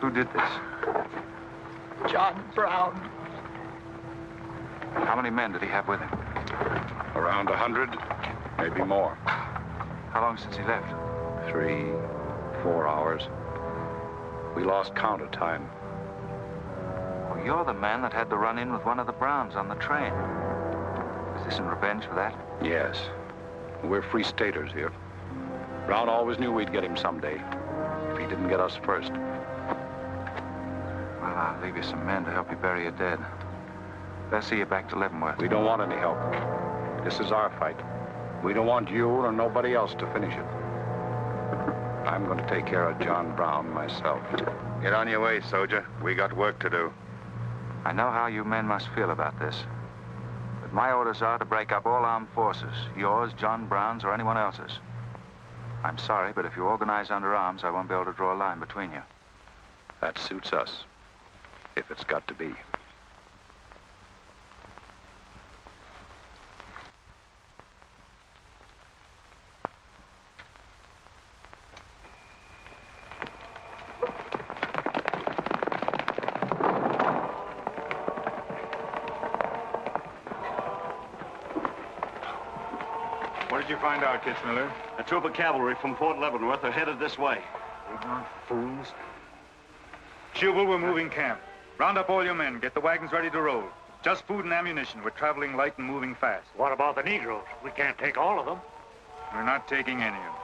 Who did this? John Brown. How many men did he have with him? Around 100, maybe more. How long since he left? 3, 4 hours. We lost count of time. Well, you're the man that had the run-in with one of the Browns on the train. Is this in revenge for that? Yes. We're free staters here. Brown always knew we'd get him someday, if he didn't get us first. Well, I'll leave you some men to help you bury your dead. They'll see you back to Leavenworth. We don't want any help. This is our fight. We don't want you or nobody else to finish it. I'm going to take care of John Brown myself. Get on your way, soldier. We got work to do. I know how you men must feel about this. But my orders are to break up all armed forces. Yours, John Brown's, or anyone else's. I'm sorry, but if you organize under arms, I won't be able to draw a line between you. That suits us, if it's got to be. What did you find out, Kitzmiller? A troop of cavalry from Fort Leavenworth are headed this way. Ignorant fools. Jubal, we're moving camp. Round up all your men. Get the wagons ready to roll. Just food and ammunition. We're traveling light and moving fast. What about the Negroes? We can't take all of them. We're not taking any of them.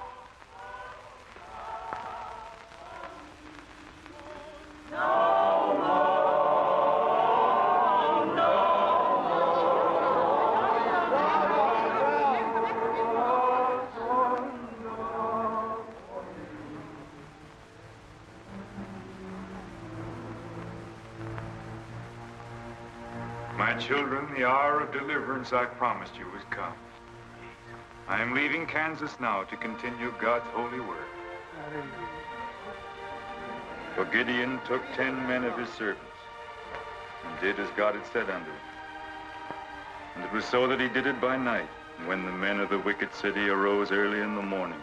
My children, the hour of deliverance I promised you has come. I am leaving Kansas now to continue God's holy work. For Gideon took 10 men of his servants and did as God had said unto him. And it was so that he did it by night. And when the men of the wicked city arose early in the morning,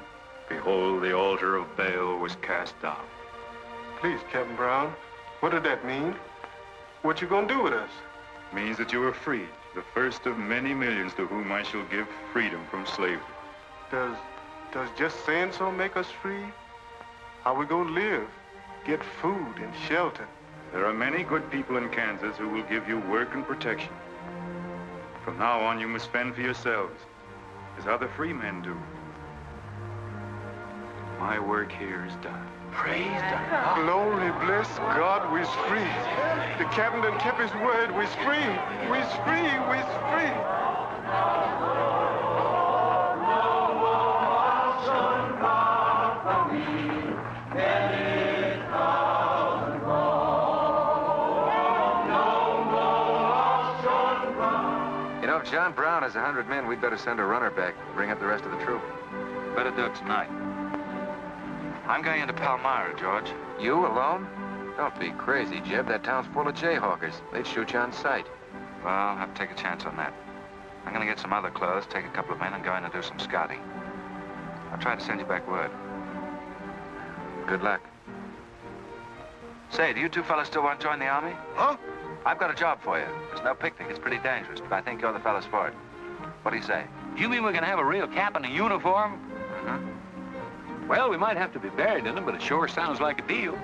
behold, the altar of Baal was cast down. Please, Captain Brown, what did that mean? What you gonna do with us? Means that you are free, the first of many millions to whom I shall give freedom from slavery. Does just saying so make us free? How we gonna live? Get food and shelter? There are many good people in Kansas who will give you work and protection. From now on, you must fend for yourselves, as other free men do. My work here is done. Praise God. Glory, bless God, we's free. The captain done kept his word, we's free. We's free, we's free. You know, if John Brown has 100 men, we'd better send a runner back, bring up the rest of the troop. Better do it tonight. I'm going into Palmyra, George. You alone? Don't be crazy, Jeb. That town's full of jayhawkers. They'd shoot you on sight. Well, I'll have to take a chance on that. I'm going to get some other clothes, take a couple of men, and go in and do some scouting. I'll try to send you back word. Good luck. Say, do you two fellas still want to join the Army? Huh? I've got a job for you. There's no picnic. It's pretty dangerous, but I think you're the fellas for it. What do you say? You mean we're gonna have a real cap and a uniform? Mm-hmm. Well, we might have to be buried in them, but it sure sounds like a deal.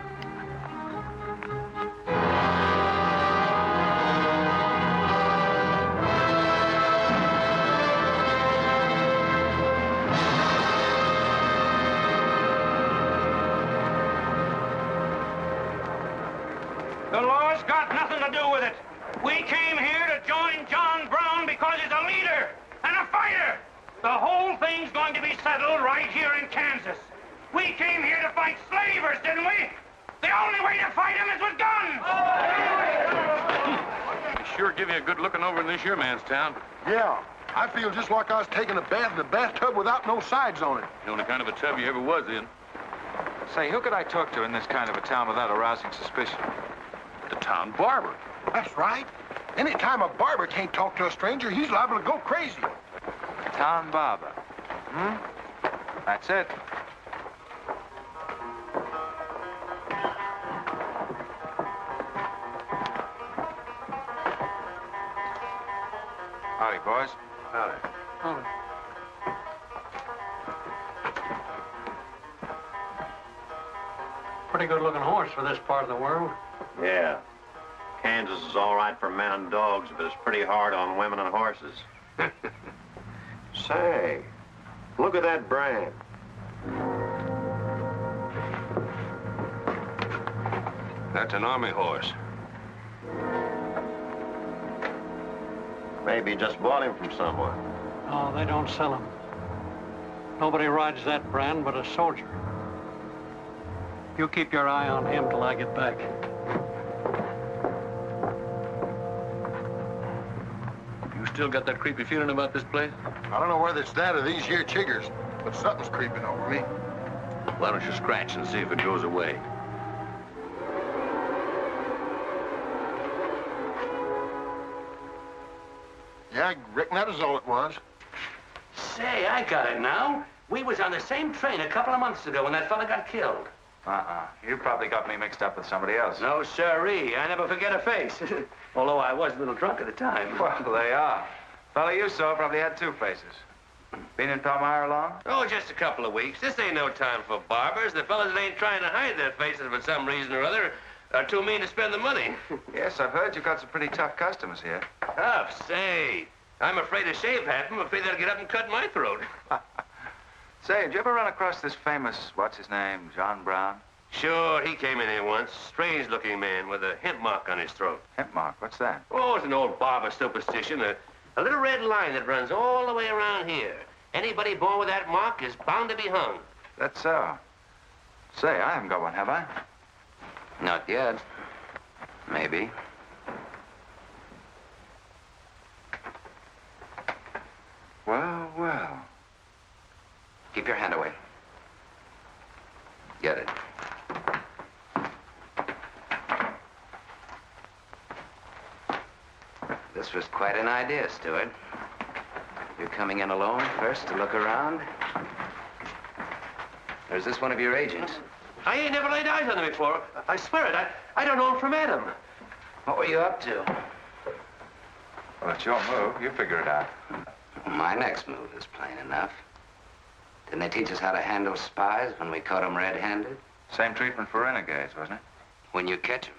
The law's got nothing to do with it. We came here to join John Brown because he's a leader and a fighter. The whole thing's going to be settled right here in Kansas. We came here to fight slavers, didn't we? The only way to fight them is with guns. They sure give you a good looking over in this here man's town. Yeah, I feel just like I was taking a bath in a bathtub without no sides on it. The only kind of a tub you ever was in. Say, who could I talk to in this kind of a town without arousing suspicion? The town barber. That's right. Anytime a barber can't talk to a stranger, he's liable to go crazy. Town barber. Hmm? That's it. Howdy, boys. Howdy. Oh. Pretty good-looking horse for this part of the world. Yeah. Kansas is all right for men and dogs, but it's pretty hard on women and horses. Say, look at that brand. That's an army horse. Maybe you just bought him from someone. Oh, they don't sell them. Nobody rides that brand but a soldier. You keep your eye on him till I get back. You still got that creepy feeling about this place? I don't know whether it's that or these here chiggers, but something's creeping over me. Why don't you scratch and see if it goes away? Yeah, I reckon that is all it was. Say, I got it now. We was on the same train a couple of months ago when that fella got killed. You probably got me mixed up with somebody else. No, sirree. I never forget a face. Although I was a little drunk at the time. Well, they are. Fella you saw probably had two faces. Been in Palmyra long? Oh, just a couple of weeks. This ain't no time for barbers. The fellas that ain't trying to hide their faces for some reason or other are too mean to spend the money. Yes, I've heard you've got some pretty tough customers here. Tough, say. I'm afraid to shave half of them. Afraid they'll get up and cut my throat. Say, did you ever run across this famous, what's his name, John Brown? Sure, he came in here once. Strange-looking man with a hemp mark on his throat. Hemp mark? What's that? Oh, it's an old barber superstition. A little red line that runs all the way around here. Anybody born with that mark is bound to be hung. That's so. Say, I haven't got one, have I? Not yet. Maybe. Well, well. Keep your hand away. Get it. This was quite an idea, Stuart. You're coming in alone first to look around? Or is this one of your agents? I ain't never laid eyes on him before. I swear it. I don't know him from Adam. What were you up to? Well, it's your move. You figure it out. My next move is plain enough. Didn't they teach us how to handle spies when we caught them red-handed? Same treatment for renegades, wasn't it? When you catch them.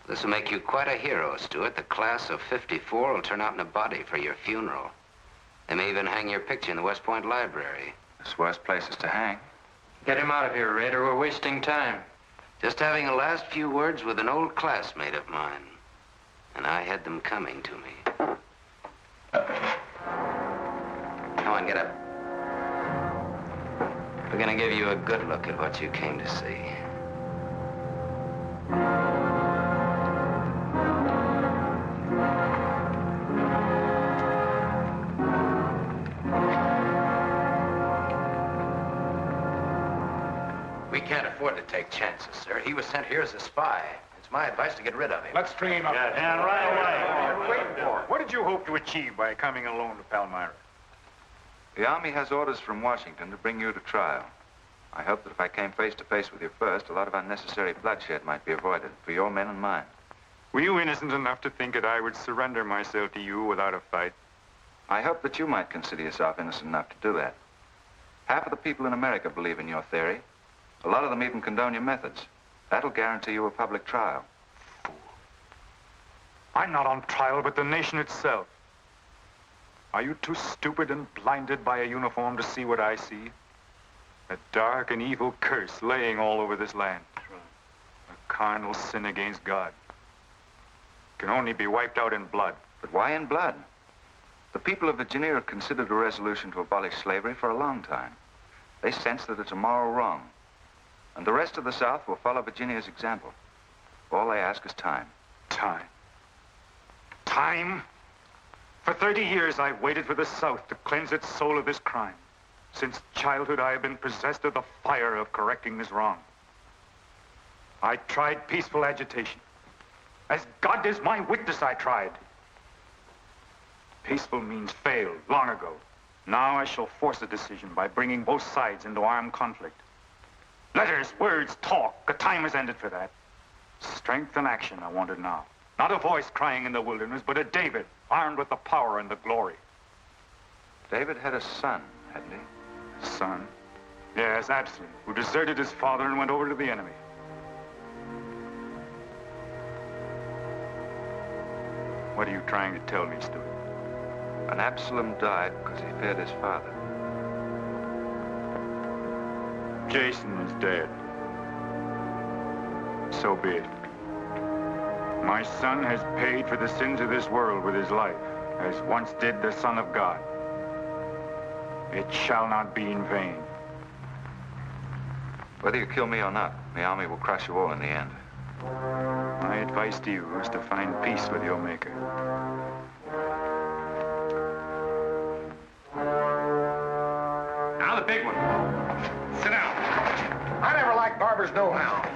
This will make you quite a hero, Stuart. The class of '54 will turn out in a body for your funeral. They may even hang your picture in the West Point Library. There's worse places to hang. Get him out of here, Red, or we're wasting time. Just having a last few words with an old classmate of mine. And I had them coming to me. Come on, get up. We're gonna give you a good look at what you came to see. We can't afford to take chances, sir. He was sent here as a spy. It's my advice to get rid of him. Let's train up. And right away. Wait for. What did you hope to achieve by coming alone to Palmyra? The Army has orders from Washington to bring you to trial. I hope that if I came face to face with you first, a lot of unnecessary bloodshed might be avoided for your men and mine. Were you innocent enough to think that I would surrender myself to you without a fight? I hope that you might consider yourself innocent enough to do that. Half of the people in America believe in your theory. A lot of them even condone your methods. That'll guarantee you a public trial. Fool. I'm not on trial, but the nation itself. Are you too stupid and blinded by a uniform to see what I see? A dark and evil curse laying all over this land. A carnal sin against God. Can only be wiped out in blood. But why in blood? The people of Virginia have considered a resolution to abolish slavery for a long time. They sense that it's a moral wrong. And the rest of the South will follow Virginia's example. All they ask is time. Time? Time? For 30 years, I've waited for the South to cleanse its soul of this crime. Since childhood, I have been possessed of the fire of correcting this wrong. I tried peaceful agitation. As God is my witness, I tried. Peaceful means failed long ago. Now I shall force a decision by bringing both sides into armed conflict. Letters, words, talk. The time has ended for that. Strength and action I wanted now. Not a voice crying in the wilderness, but a David, armed with the power and the glory. David had a son, hadn't he? Son? Yes, Absalom, who deserted his father and went over to the enemy. What are you trying to tell me, Stuart? And Absalom died because he feared his father. Jason is dead. So be it. My son has paid for the sins of this world with his life, as once did the Son of God. It shall not be in vain. Whether you kill me or not, the army will crush you all in the end. My advice to you is to find peace with your Maker. Now the big one. Sit down. I never liked barbers no-how.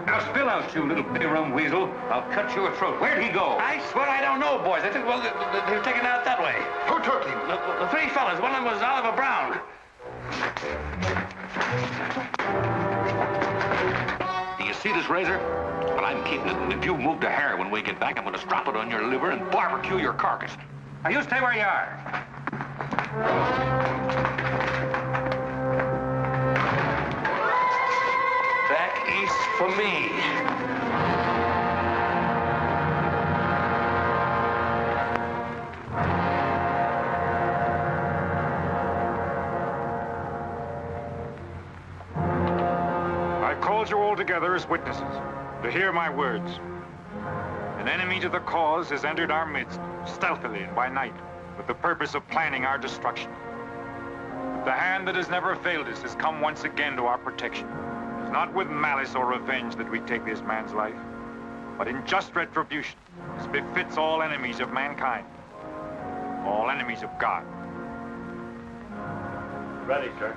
Now spill out, you little bitty rum weasel. I'll cut your throat. Where'd he go? I swear I don't know, boys. I think, well, they were taken out that way. Who took him? The three fellas. One of them was Oliver Brown. Do you see this razor? Well, I'm keeping it, and if you move a hair when we get back, I'm going to strap it on your liver and barbecue your carcass. Now, you stay where you are. Back east for me. I called you all together as witnesses to hear my words. An enemy to the cause has entered our midst, stealthily and by night, with the purpose of planning our destruction. But the hand that has never failed us has come once again to our protection. It's not with malice or revenge that we take this man's life, but in just retribution, as befits all enemies of mankind, all enemies of God. Ready, sir.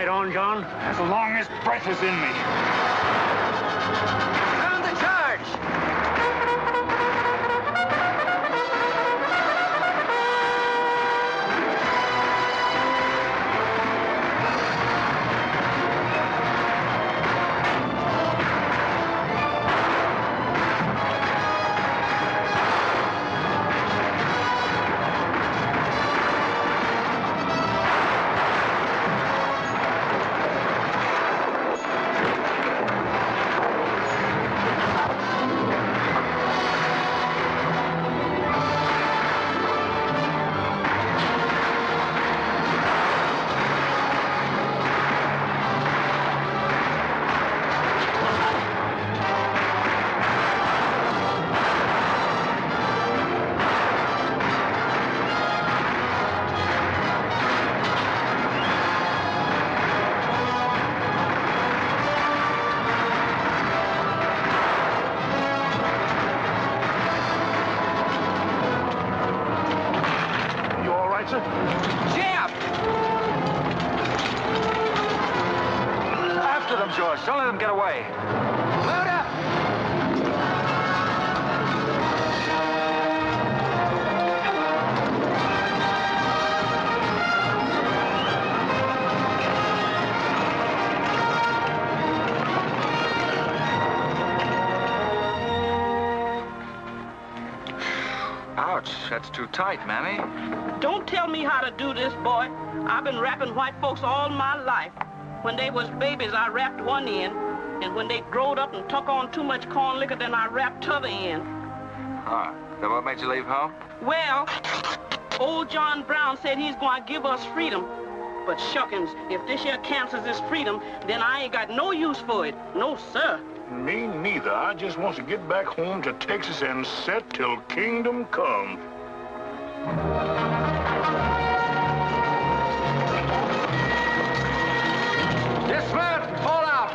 Fight on, John? As long as breath is in me. Sound the charge! George. Don't let them get away. Load up! Ouch, that's too tight, Mammy. Don't tell me how to do this, boy. I've been wrapping white folks all my life. When they was babies, I wrapped one end, and when they growed up and took on too much corn liquor, then I wrapped t'other end. Huh. Then what made you leave home? Well, old John Brown said he's going to give us freedom. But shuckins, if this here cancels this freedom, then I ain't got no use for it. No, sir. Me neither. I just want to get back home to Texas and set till kingdom come. Dismount! Fall out!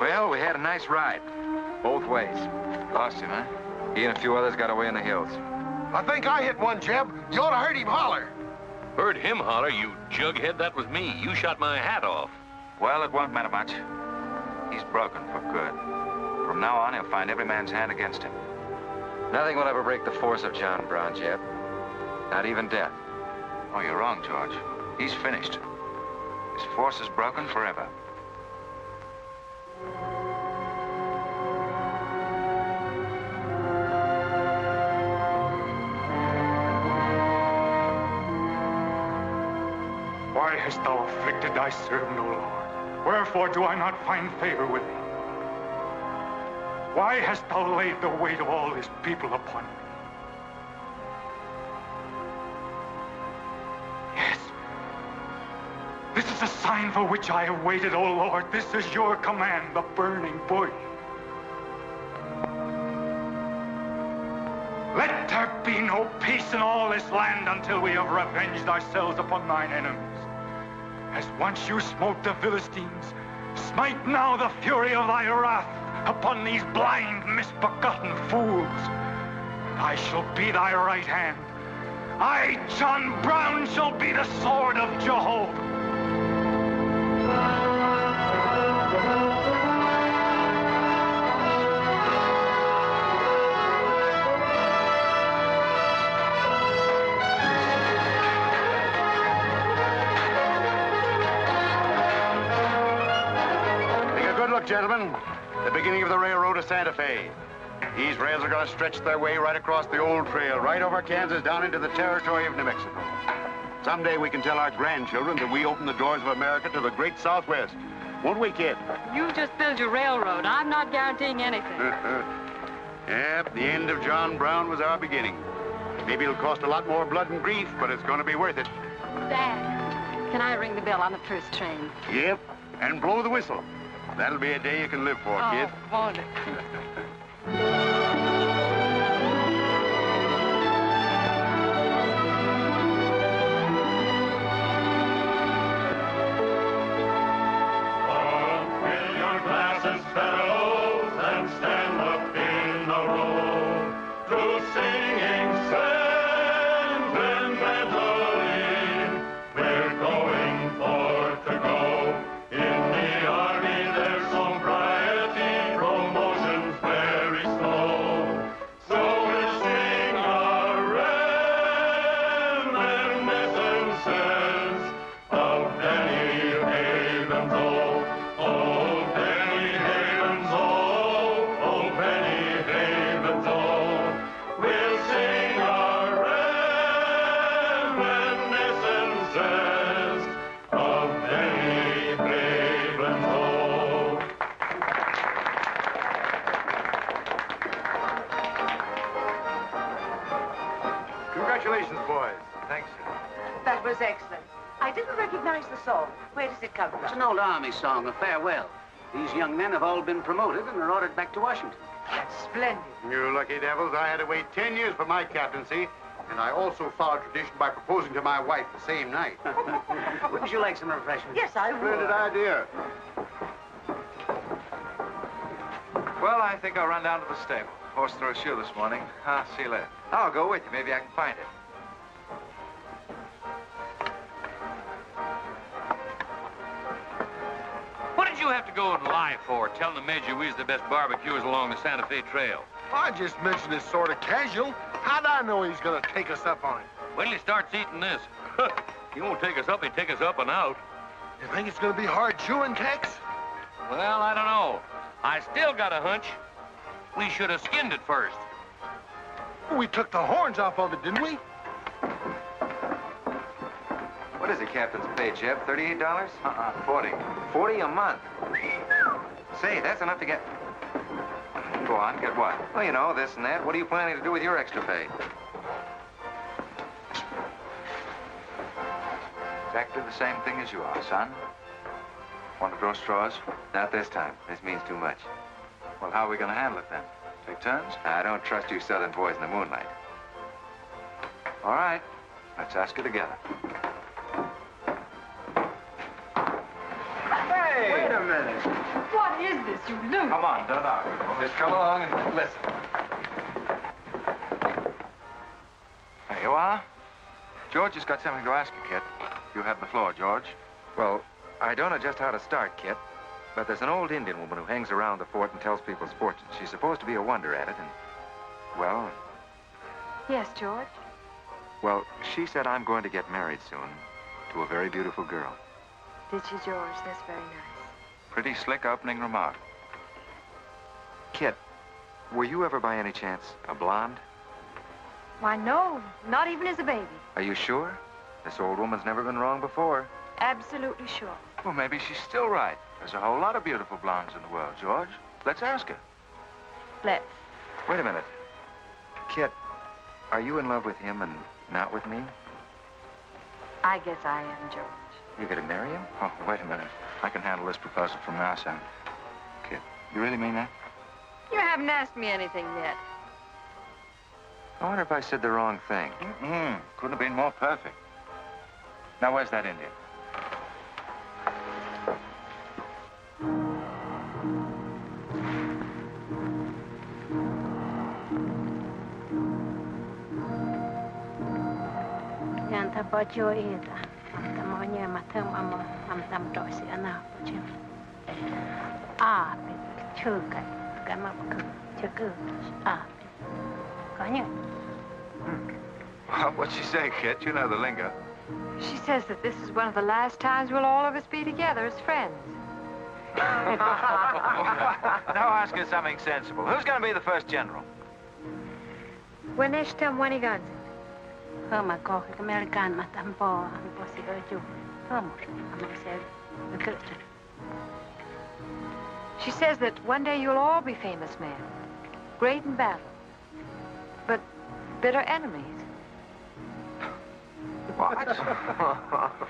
Well, we had a nice ride. Both ways. Lost him, huh? He and a few others got away in the hills. I think I hit one, Jeb. You ought to heard him holler. Heard him holler, you jughead? That was me. You shot my hat off. Well, it won't matter much. He's broken for good. From now on, he'll find every man's hand against him. Nothing will ever break the force of John Brown, Jeb. Not even death. Oh, you're wrong, George. He's finished. His force is broken forever. Why hast thou afflicted thy servant, O Lord? Wherefore do I not find favor with thee? Why hast thou laid the weight of all this people upon me? Yes. This is a sign for which I have waited, O Lord. This is your command, the burning bush. Let there be no peace in all this land until we have revenged ourselves upon thine enemies. As once you smote the Philistines, smite now the fury of thy wrath upon these blind, misbegotten fools. I shall be thy right hand. I, John Brown, shall be the sword of Jehovah. Gentlemen, the beginning of the railroad to Santa Fe. These rails are going to stretch their way right across the old trail, right over Kansas, down into the territory of New Mexico. Someday we can tell our grandchildren that we opened the doors of America to the great Southwest. Won't we, kid? You just build your railroad. I'm not guaranteeing anything. Yep, the end of John Brown was our beginning. Maybe it'll cost a lot more blood and grief, but it's going to be worth it. Dad, can I ring the bell on the first train? Yep, and blow the whistle. That'll be a day you can live for, kid. Won't it? Fill your glasses, fellows, and stand up in a row. That was excellent. I didn't recognize the song. Where does it come from? It's an old Army song, a farewell. These young men have all been promoted and are ordered back to Washington. That's splendid. You lucky devils, I had to wait 10 years for my captaincy, and I also followed tradition by proposing to my wife the same night. Wouldn't you like some refreshment? Yes, I would. Splendid idea. Well, I think I'll run down to the stable. Horse threw a shoe this morning. I'll see you later. I'll go with you. Maybe I can find it. What did you have to go and lie for, telling the Major we was the best barbecuers along the Santa Fe Trail? I just mentioned it sort of casual. How'd I know he's gonna take us up on it? Wait till he starts eating this. He won't take us up, he'll take us up and out. You think it's gonna be hard chewing, Tex? Well, I don't know. I still got a hunch. We should have skinned it first. We took the horns off of it, didn't we? What is the captain's pay, J.E.B? $38? 40. 40 a month. Say, that's enough to get... Go on, get what? Well, you know, this and that. What are you planning to do with your extra pay? Exactly the same thing as you are, son. Want to draw straws? Not this time. This means too much. Well, how are we going to handle it then? Take turns? I don't trust you southern boys in the moonlight. All right. Let's ask her together. Hey! Wait a minute. What is this, you loot? Come on, don't argue. Just come along and listen. There you are. George has got something to ask you, Kit. You have the floor, George. Well, I don't know just how to start, Kit, but there's an old Indian woman who hangs around the fort and tells people's fortunes. She's supposed to be a wonder at it, and, well, Yes, George. well, she said I'm going to get married soon to a very beautiful girl. Did she, George? That's very nice. Pretty slick opening remark. Kit, were you ever by any chance a blonde? Why, no. Not even as a baby. Are you sure? This old woman's never been wrong before. Absolutely sure. Well, maybe she's still right. There's a whole lot of beautiful blondes in the world, George. Let's ask her. Let's. Wait a minute. Kit, are you in love with him and not with me? I guess I am, George. You gonna marry him? Oh, wait a minute. I can handle this proposal from Massey. Kit, you really mean that? You haven't asked me anything yet. I wonder if I said the wrong thing. Couldn't have been more perfect. Now, where's that Indian? Yanta bajo ita, tamanya matam am dosi ana bajo. Ah, chuka, kama chuka, ah, kanya. Well, what'd she say, Kit? You know the lingo. She says that this is one of the last times we'll all of us be together as friends. Now ask her something sensible. Who's going to be the first general? When next time when he guns Hama ko American matampo am posi oju. Hama am She says that one day you'll all be famous men, great in battle, but bitter enemies. What?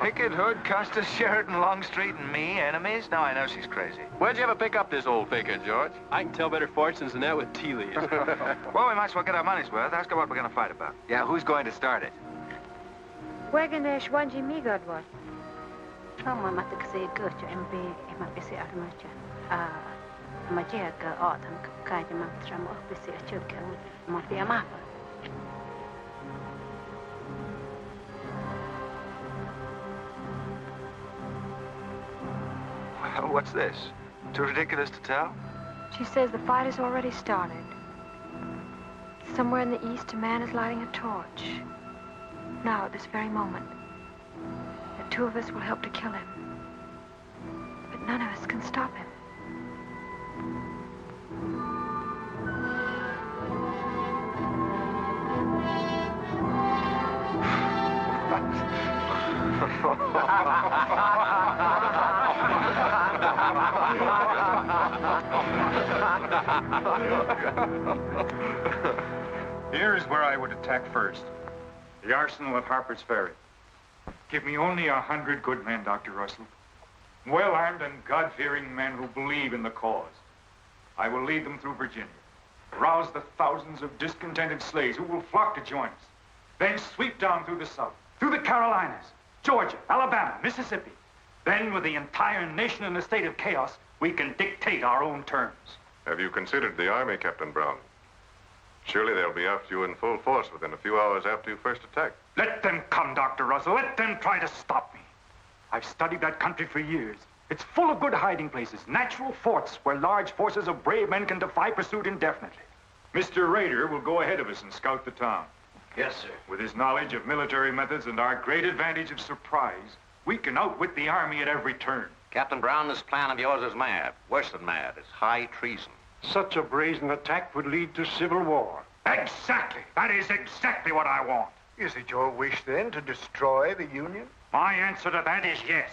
Pickett, Hood, Custer, Sheridan, Longstreet, and me, enemies? Now I know she's crazy. Where'd you ever pick up this old figure, George? I can tell better fortunes than that with tea leaves. Well, we might as well get our money's worth. Ask her what we're going to fight about. Yeah, who's going to start it? Weganesh wanji mi godwad. Hama matakse gocho MB emapisi armacha. Ah, magia ka autumn kaja mantram opisi achuka mapi amapa. What's this? Too ridiculous to tell? She says the fight has already started. Somewhere in the east, a man is lighting a torch. Now, at this very moment. The two of us will help to kill him. But none of us can stop him. Here's where I would attack first. The arsenal at Harper's Ferry. Give me only 100 good men, Dr. Russell. Well-armed and God-fearing men who believe in the cause. I will lead them through Virginia, rouse the thousands of discontented slaves who will flock to join us, then sweep down through the South, through the Carolinas, Georgia, Alabama, Mississippi. Then, with the entire nation in a state of chaos, we can dictate our own terms. Have you considered the Army, Captain Brown? Surely they'll be after you in full force within a few hours after you first attack. Let them come, Dr. Russell. Let them try to stop me. I've studied that country for years. It's full of good hiding places, natural forts where large forces of brave men can defy pursuit indefinitely. Mr. Rader will go ahead of us and scout the town. Yes, sir. With his knowledge of military methods and our great advantage of surprise, we can outwit the Army at every turn. Captain Brown, this plan of yours is mad. Worse than mad. It's high treason. Such a brazen attack would lead to civil war. Exactly. That is exactly what I want. Is it your wish, then, to destroy the Union? My answer to that is yes.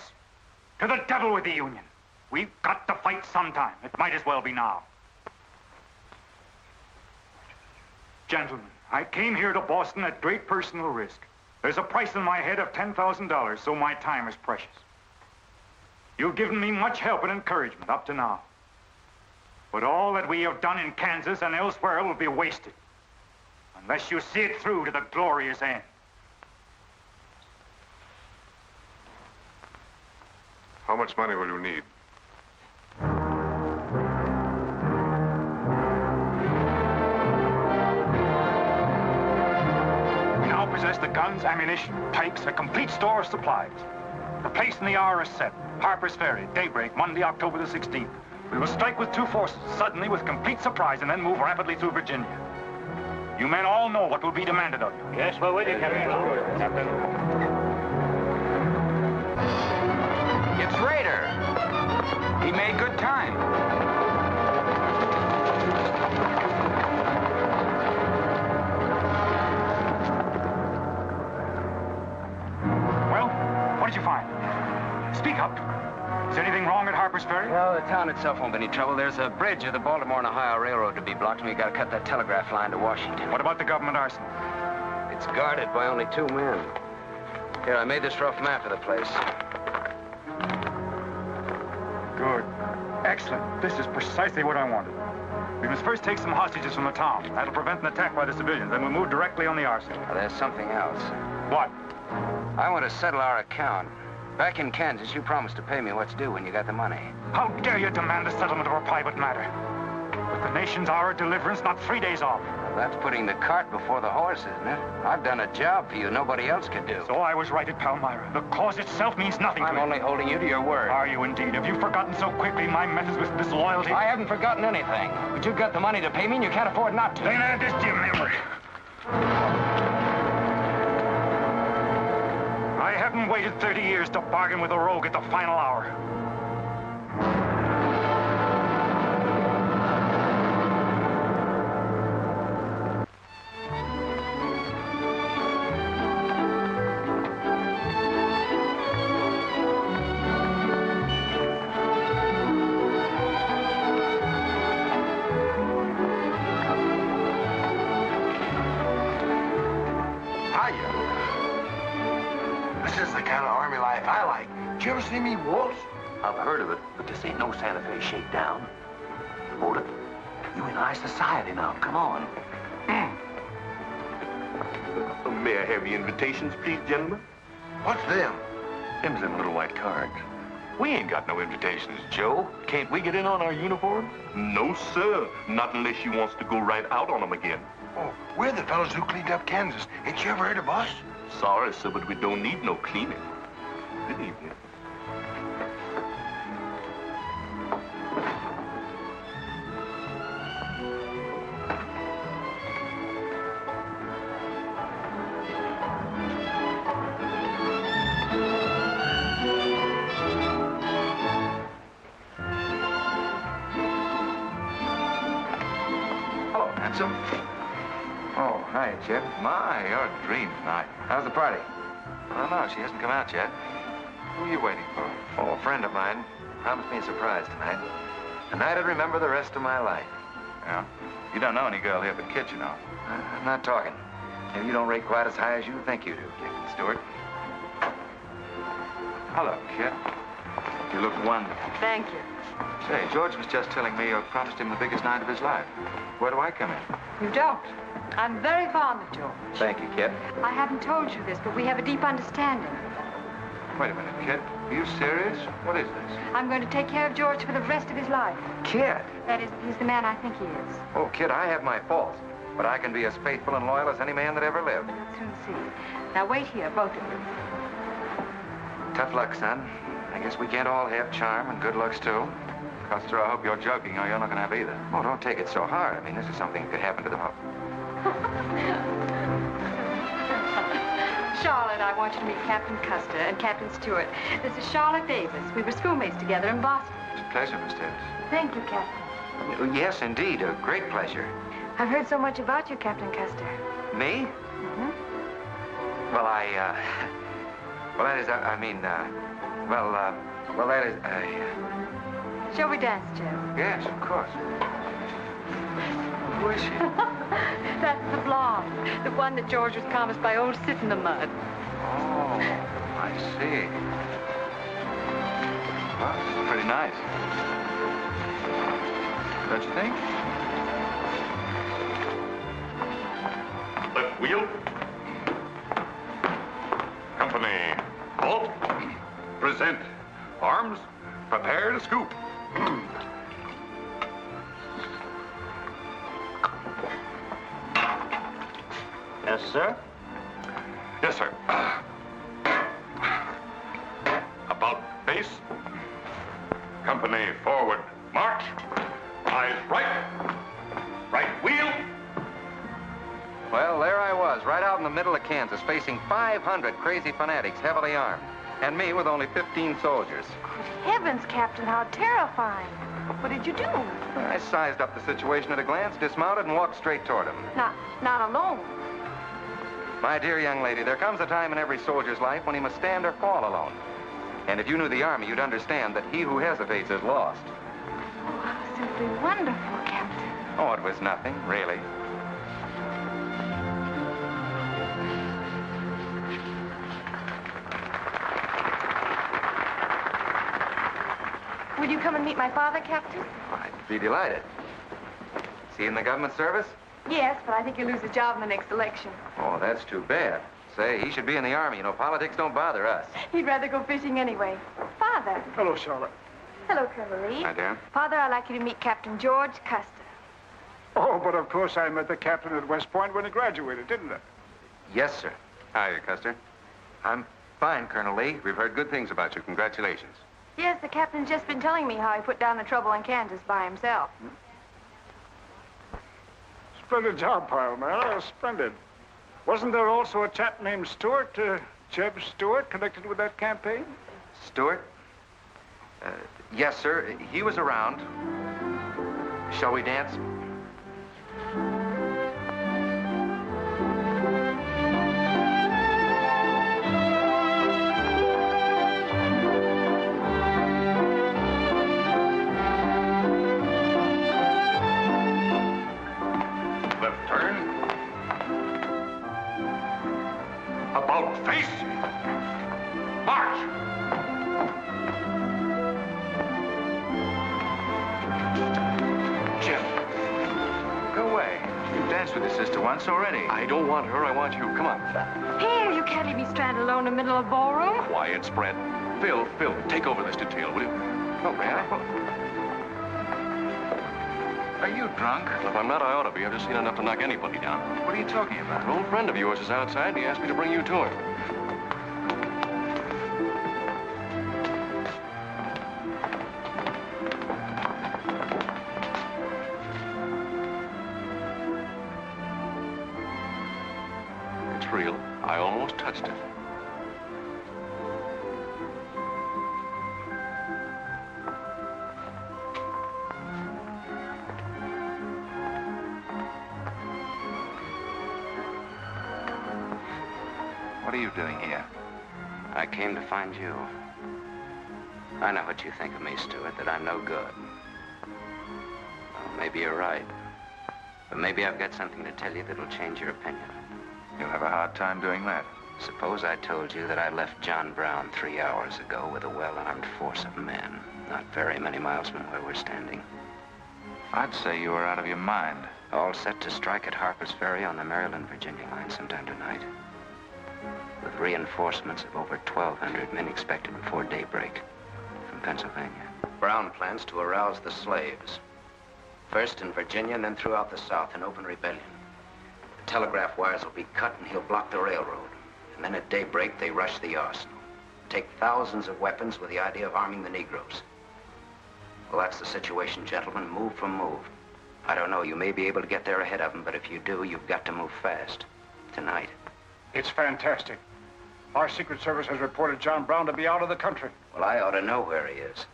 To the devil with the Union. We've got to fight sometime. It might as well be now. Gentlemen, I came here to Boston at great personal risk. There's a price on my head of $10,000, so my time is precious. You've given me much help and encouragement up to now. But all that we have done in Kansas and elsewhere will be wasted unless you see it through to the glorious end. How much money will you need? We now possess the guns, ammunition, pikes, a complete store of supplies. The place and the hour is set. Harper's Ferry, daybreak, Monday, October the 16th. We will strike with 2 forces, suddenly with complete surprise, and then move rapidly through Virginia. You men all know what will be demanded of you. Yes, we're with you, Captain. It's Rader. He made good time. Well, what did you find? Speak up. Is anything wrong at Harper's Ferry? Well, the town itself won't be any trouble. There's a bridge of the Baltimore and Ohio Railroad to be blocked, and we gotta cut that telegraph line to Washington. What about the government arsenal? It's guarded by only 2 men. Here, I made this rough map of the place. Good. Excellent. This is precisely what I wanted. We must first take some hostages from the town. That'll prevent an attack by the civilians. Then we'll move directly on the arsenal. Now, there's something else. What? I want to settle our account. Back in Kansas, you promised to pay me what's due when you got the money. How dare you demand a settlement of a private matter? With the nation's hour of deliverance not 3 days off. Well, that's putting the cart before the horse, isn't it? I've done a job for you nobody else could do. So I was right at Palmyra. The cause itself means nothing to I'm me. only holding you to your word. Are you indeed? Have you forgotten so quickly my methods with disloyalty? I haven't forgotten anything. But you've got the money to pay me and you can't afford not to. Then add this to your memory. I haven't waited 30 years to bargain with a rogue at the final hour. Did you ever see me waltz? I've heard of it, but this ain't no Santa Fe shakedown. Hold it. You in high society now. Come on. May I have your invitations, please, gentlemen? What's them? Them's them little white cards. We ain't got no invitations, Joe. Can't we get in on our uniform? No, sir. Not unless you wants to go right out on them again. Oh, we're the fellows who cleaned up Kansas. Ain't you ever heard of us? Sorry, sir, but we don't need no cleaning. Good evening. Hello, handsome. Oh, hi, Chip. My, you're a dream tonight. How's the party? I don't know. She hasn't come out yet. Who are you waiting for? Oh, a friend of mine. Promised me a surprise tonight. A night I'd remember the rest of my life. Yeah? You don't know any girl here but Kit, you know. I'm not talking. Maybe you don't rate quite as high as you think you do, Captain Stuart. Hello, Kit. You look wonderful. Thank you. Say, George was just telling me you promised him the biggest night of his life. Where do I come in? You don't. I'm very fond of George. Thank you, Kit. I haven't told you this, but we have a deep understanding. Wait a minute, Kit. Are you serious? What is this? I'm going to take care of George for the rest of his life. Kit! That is, he's the man I think he is. Oh, Kit, I have my faults, but I can be as faithful and loyal as any man that ever lived. You'll soon see. Now wait here, both of you. Tough luck, son. I guess we can't all have charm and good looks, too. Custer, I hope you're joking, or you're not going to have either. Oh, don't take it so hard. I mean, this is something that could happen to them all. Charlotte, I want you to meet Captain Custer and Captain Stuart. This is Charlotte Davis. We were schoolmates together in Boston. It's a pleasure, Miss Davis. Thank you, Captain. Oh, yes, indeed. A great pleasure. I've heard so much about you, Captain Custer. Me? Mm-hmm. Well, well, that is, well, that is, Shall we dance, Joe? Yes, of course. Who is she? That's the blonde. The one that George was promised by old Sit in the Mud. Oh, I see. Well, it's pretty nice. Don't you think? Left wheel. Company, halt. Present. Arms, prepare to scoop. Yes, sir? Yes, sir. About face. Company, forward. March. Eyes right. Right wheel. Well, there I was, right out in the middle of Kansas, facing 500 crazy fanatics, heavily armed. And me with only 15 soldiers. Heavens, Captain, how terrifying. What did you do? I sized up the situation at a glance, dismounted, and walked straight toward him. Not alone. My dear young lady, there comes a time in every soldier's life when he must stand or fall alone. And if you knew the Army, you'd understand that he who hesitates is lost. Oh, how simply wonderful, Captain. Oh, it was nothing, really. Will you come and meet my father, Captain? I'd be delighted. Is he in the government service? Yes, but I think he'll lose his job in the next election. Oh, that's too bad. Say, he should be in the Army. You know, politics don't bother us. He'd rather go fishing anyway. Father. Hello, Charlotte. Hello, Colonel Lee. Hi, dear. Father, I'd like you to meet Captain George Custer. Oh, but of course I met the captain at West Point when he graduated, didn't I? Yes, sir. Hi, Custer. I'm fine, Colonel Lee. We've heard good things about you. Congratulations. Yes, the captain's just been telling me how he put down the trouble in Kansas by himself. Splendid job, pile, man. Oh, splendid. Wasn't there also a chap named Stuart, J.E.B. Stuart, connected with that campaign? Stuart? Yes, sir. He was around. Shall we dance? About face. March. Jim, go away. You've danced with your sister once already. I don't want her. I want you. Come on. Here, you can't leave me stranded alone in the middle of the ballroom. Quiet, spread. Phil, take over this detail, will you? Oh, may I? Are you drunk? If I'm not, I ought to be. I've just seen enough to knock anybody down. What are you talking about? An old friend of yours is outside, and he asked me to bring you to him. It's real. I almost touched it. What are you doing here? I came to find you. I know what you think of me, Stuart, that I'm no good. Well, maybe you're right. But maybe I've got something to tell you that'll change your opinion. You'll have a hard time doing that. Suppose I told you that I left John Brown 3 hours ago with a well-armed force of men, not very many miles from where we're standing. I'd say you were out of your mind. All set to strike at Harper's Ferry on the Maryland-Virginia line sometime tonight. With reinforcements of over 1,200 men expected before daybreak from Pennsylvania. Brown plans to arouse the slaves. First in Virginia and then throughout the South in open rebellion. The telegraph wires will be cut and he'll block the railroad. And then at daybreak, they rush the arsenal. Take thousands of weapons with the idea of arming the Negroes. Well, that's the situation, gentlemen, move for move. I don't know, you may be able to get there ahead of them, but if you do, you've got to move fast. Tonight. It's fantastic. Our Secret Service has reported John Brown to be out of the country. Well, I ought to know where he is.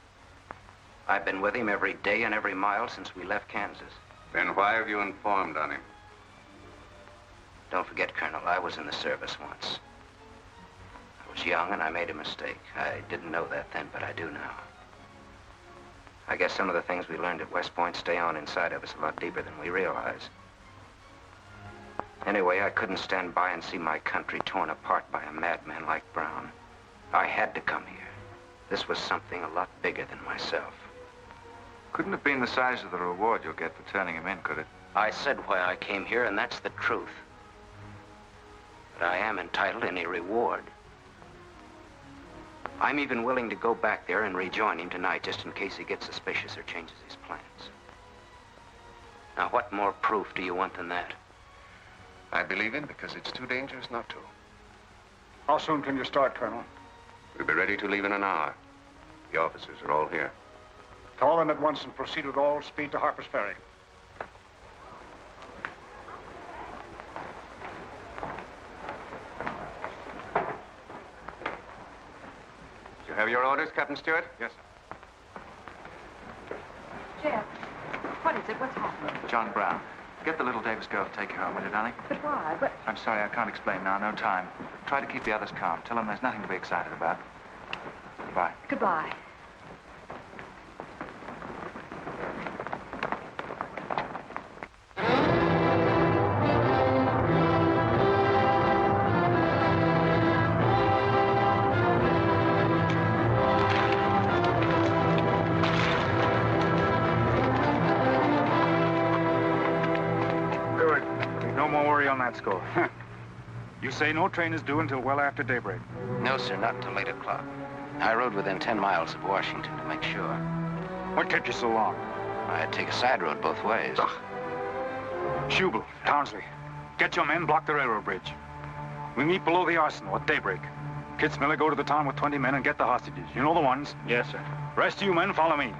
I've been with him every day and every mile since we left Kansas. Then why have you informed on him? Don't forget, Colonel, I was in the service once. I was young and I made a mistake. I didn't know that then, but I do now. I guess some of the things we learned at West Point stay on inside of us a lot deeper than we realize. Anyway, I couldn't stand by and see my country torn apart by a madman like Brown. I had to come here. This was something a lot bigger than myself. Couldn't have been the size of the reward you'll get for turning him in, could it? I said why I came here, and that's the truth. But I am entitled to any reward. I'm even willing to go back there and rejoin him tonight, just in case he gets suspicious or changes his plans. Now, what more proof do you want than that? I believe him because it's too dangerous not to. How soon can you start, Colonel? We'll be ready to leave in an hour. The officers are all here. Call them at once and proceed with all speed to Harper's Ferry. You have your orders, Captain Stuart? Yes, sir. Jeff, what is it? What's happening? John Brown. Get the little Davis girl to take you home, will you, darling? But why? But... I'm sorry, I can't explain now. No time. Try to keep the others calm. Tell them there's nothing to be excited about. Goodbye. Goodbye. Score. You say no train is due until well after daybreak? No, sir, not until 8 o'clock. I rode within 10 miles of Washington to make sure. What kept you so long? I had to take a side road both ways. Schubel, Townsley, get your men, block the railroad bridge. We meet below the arsenal at daybreak. Kitzmiller, go to the town with 20 men and get the hostages. You know the ones? Yes, sir. Rest of you men, follow me.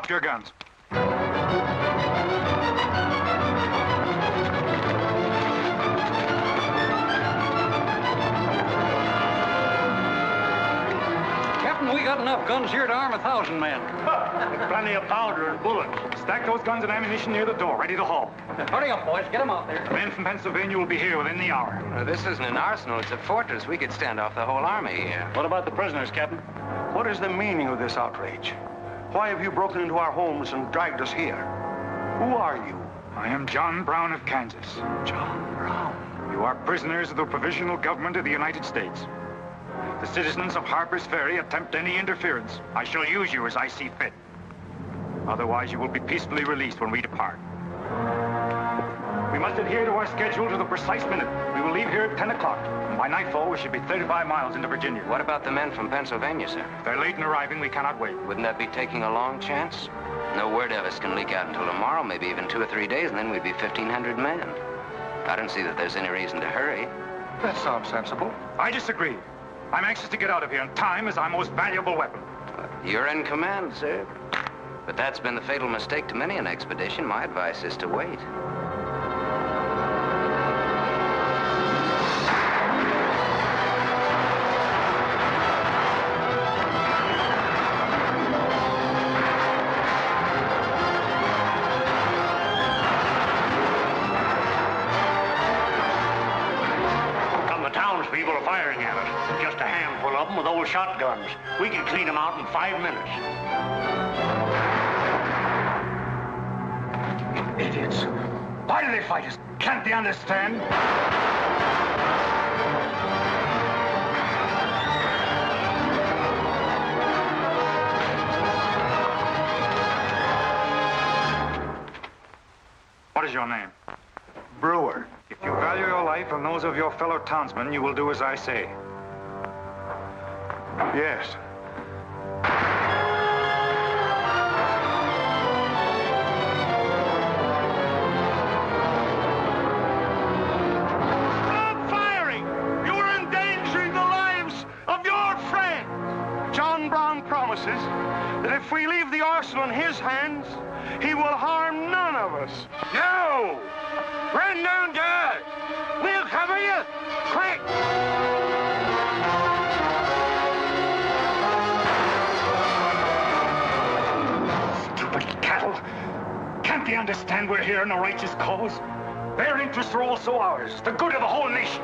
Your guns. Captain, we got enough guns here to arm 1,000 men. Plenty of powder and bullets. Stack those guns and ammunition near the door, ready to haul. Hurry up, boys. Get them out there. The men from Pennsylvania will be here within the hour. This isn't an arsenal. It's a fortress. We could stand off the whole army here. What about the prisoners, Captain? What is the meaning of this outrage? Why have you broken into our homes and dragged us here? Who are you? I am John Brown of Kansas. John Brown? You are prisoners of the provisional government of the United States. If the citizens of Harper's Ferry attempt any interference, I shall use you as I see fit. Otherwise, you will be peacefully released when we depart. We must adhere to our schedule to the precise minute. We will leave here at 10 o'clock. And by nightfall, we should be 35 miles into Virginia. What about the men from Pennsylvania, sir? If they're late in arriving, we cannot wait. Wouldn't that be taking a long chance? No word of us can leak out until tomorrow, maybe even 2 or 3 days, and then we'd be 1,500 men. I don't see that there's any reason to hurry. That sounds sensible. I disagree. I'm anxious to get out of here, and time is our most valuable weapon. You're in command, sir. But that's been the fatal mistake to many an expedition. My advice is to wait. We can clean them out in 5 minutes. Idiots. Why do they fight us? Can't they understand? What is your name? Brewer. If you value your life and those of your fellow townsmen, you will do as I say. Yes. Stop firing! You are endangering the lives of your friends. John Brown promises that if we leave the arsenal in his hands, he will harm none of us. No! Run down to us! We'll cover you! Quick! Stupid cattle. Can't they understand we're here in a righteous cause? Their interests are also ours, the good of the whole nation.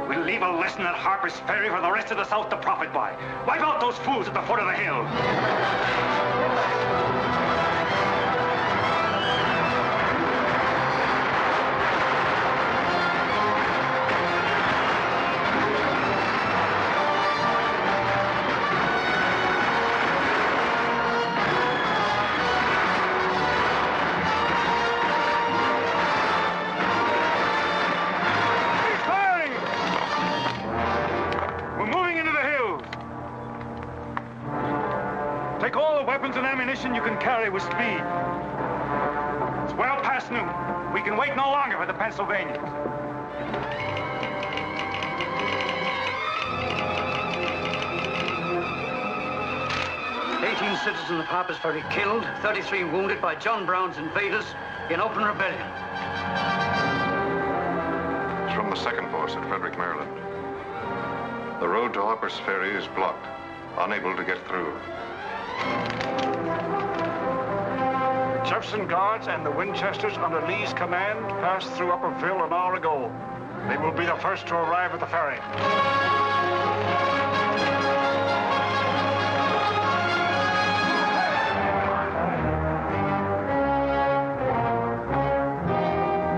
We'll leave a lesson at Harper's Ferry for the rest of the South to profit by. Wipe out those fools at the foot of the hill. And ammunition you can carry with speed. It's well past noon. We can wait no longer for the Pennsylvanians. 18 citizens of Harper's Ferry killed, 33 wounded by John Brown's invaders in open rebellion. It's from the 2nd Force at Frederick, Maryland. The road to Harper's Ferry is blocked, unable to get through. Jefferson Guards and the Winchesters under Lee's command passed through Upperville an hour ago. They will be the first to arrive at the ferry.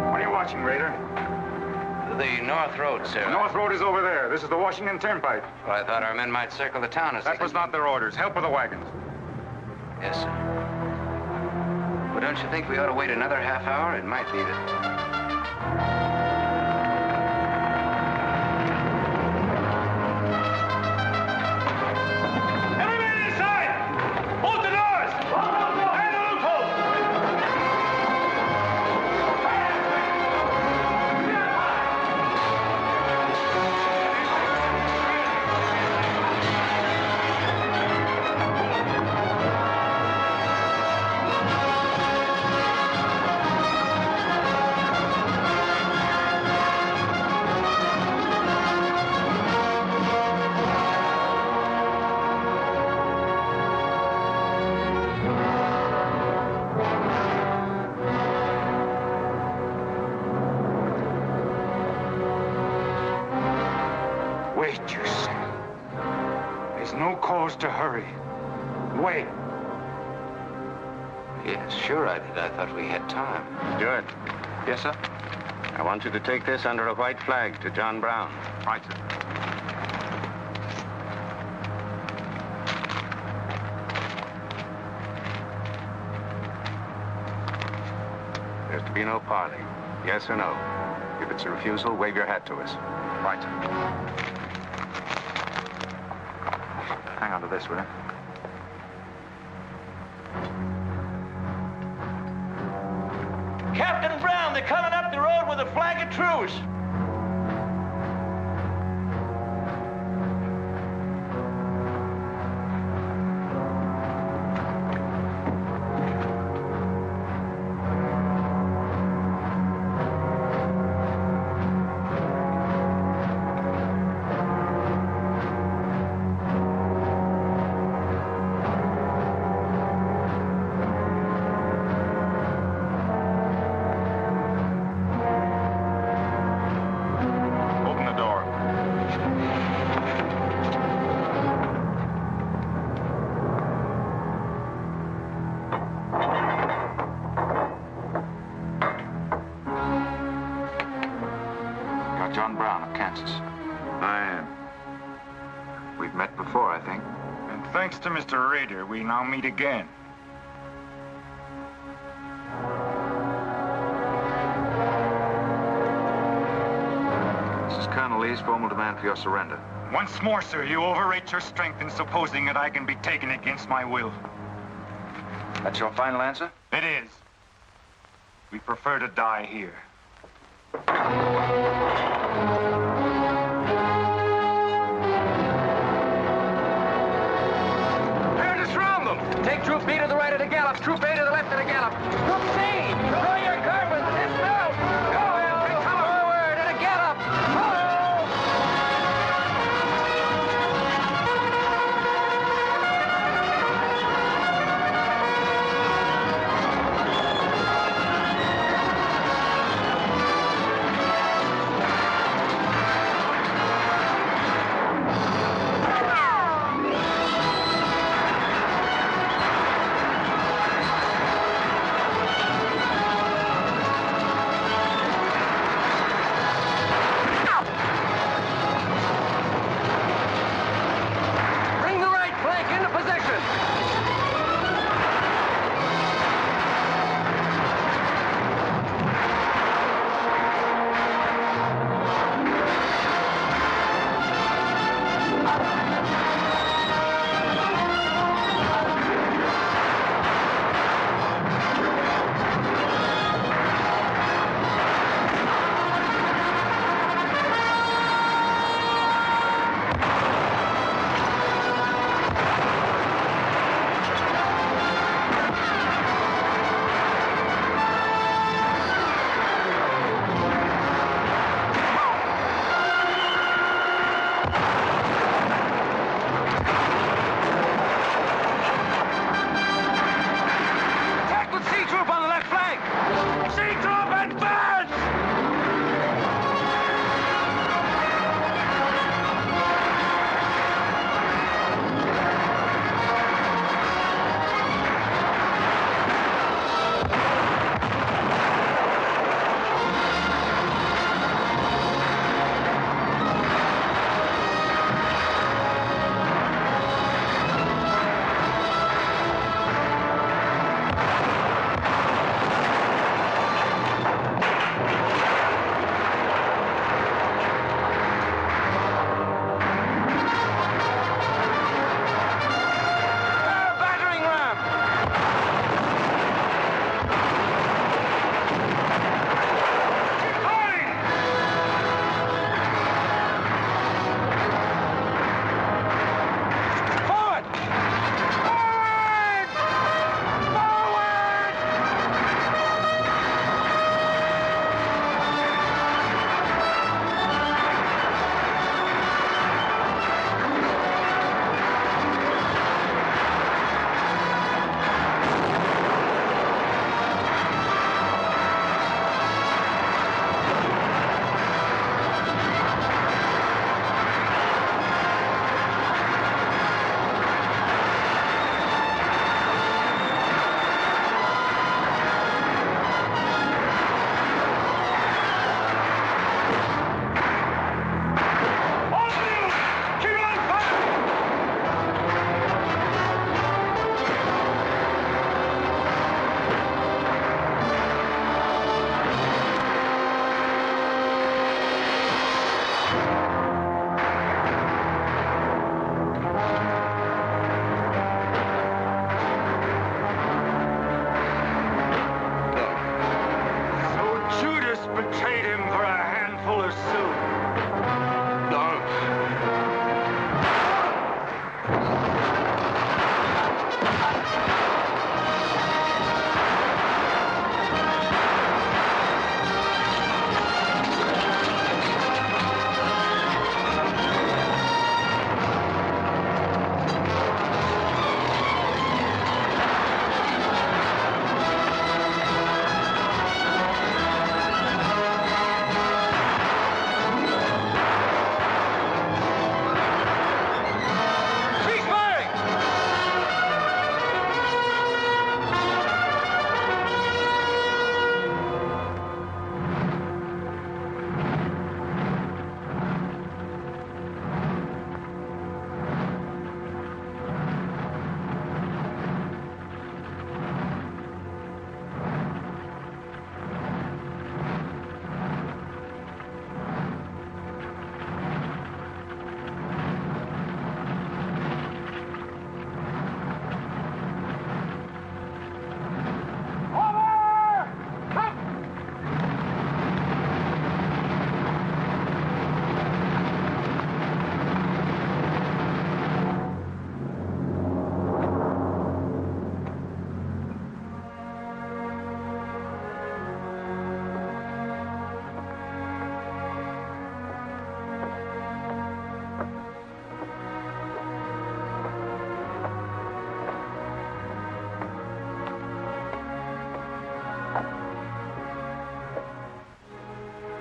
What are you watching, Raider? The North Road, sir. The North Road is over there. This is the Washington Turnpike. Well, I thought our men might circle the town as That was not their orders. Help with the wagons. Yes, sir. But don't you think we ought to wait another half hour? It might be that... Everybody inside! Bolt the doors! And the loophole! Wait, you say. There's no cause to hurry. Wait. Yes, sure I did. I thought we had time. Stuart. Yes, sir? I want you to take this under a white flag to John Brown. Right, sir. There's to be no parley. Yes or no? If it's a refusal, wave your hat to us. Right, sir. Hang on to this, will you? Captain Brown, they're coming up the road with a flag of truce. Kansas. I am. We've met before, I think. And thanks to Mr. Rader, we now meet again. This is Colonel Lee's formal demand for your surrender. Once more, sir, you overrate your strength in supposing that I can be taken against my will. That's your final answer? It is. We prefer to die here. Prepare to surround them. Take Troop B to the right of the gallop. Troop A to the left of the gallop. Troop C, throw your carbines. Dismount. Go, Will. Come forward at a gallop.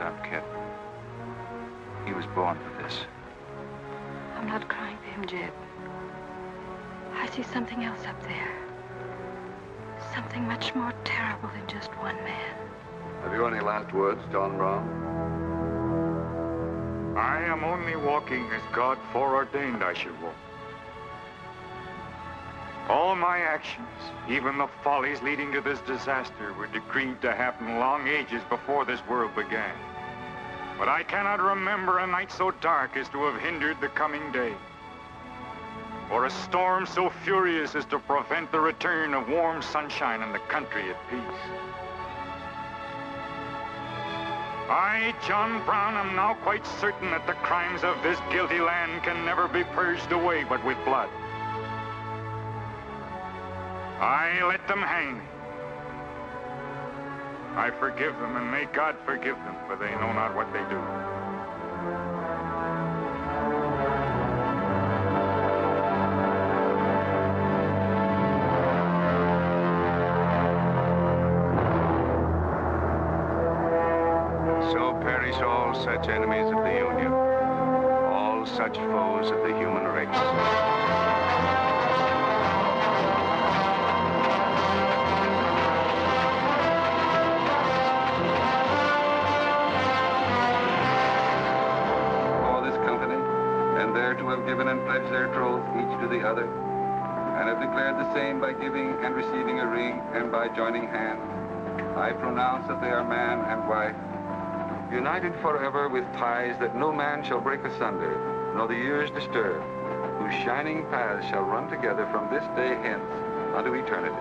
up, Kit. He was born for this. I'm not crying for him, J.E.B. I see something else up there. Something much more terrible than just one man. Have you any last words, John Brown? I am only walking as God foreordained I should walk. All my actions, even the follies leading to this disaster, were decreed to happen long ages before this world began. But I cannot remember a night so dark as to have hindered the coming day, or a storm so furious as to prevent the return of warm sunshine and the country at peace. I, John Brown, am now quite certain that the crimes of this guilty land can never be purged away but with blood. I let them hang me. I forgive them, and may God forgive them, for they know not what they do. So perish all such enemies of the Union, all such foes of the human race. To have given and pledged their troth each to the other, and have declared the same by giving and receiving a ring and by joining hands, I pronounce that they are man and wife, united forever with ties that no man shall break asunder, nor the years disturb, whose shining paths shall run together from this day hence unto eternity.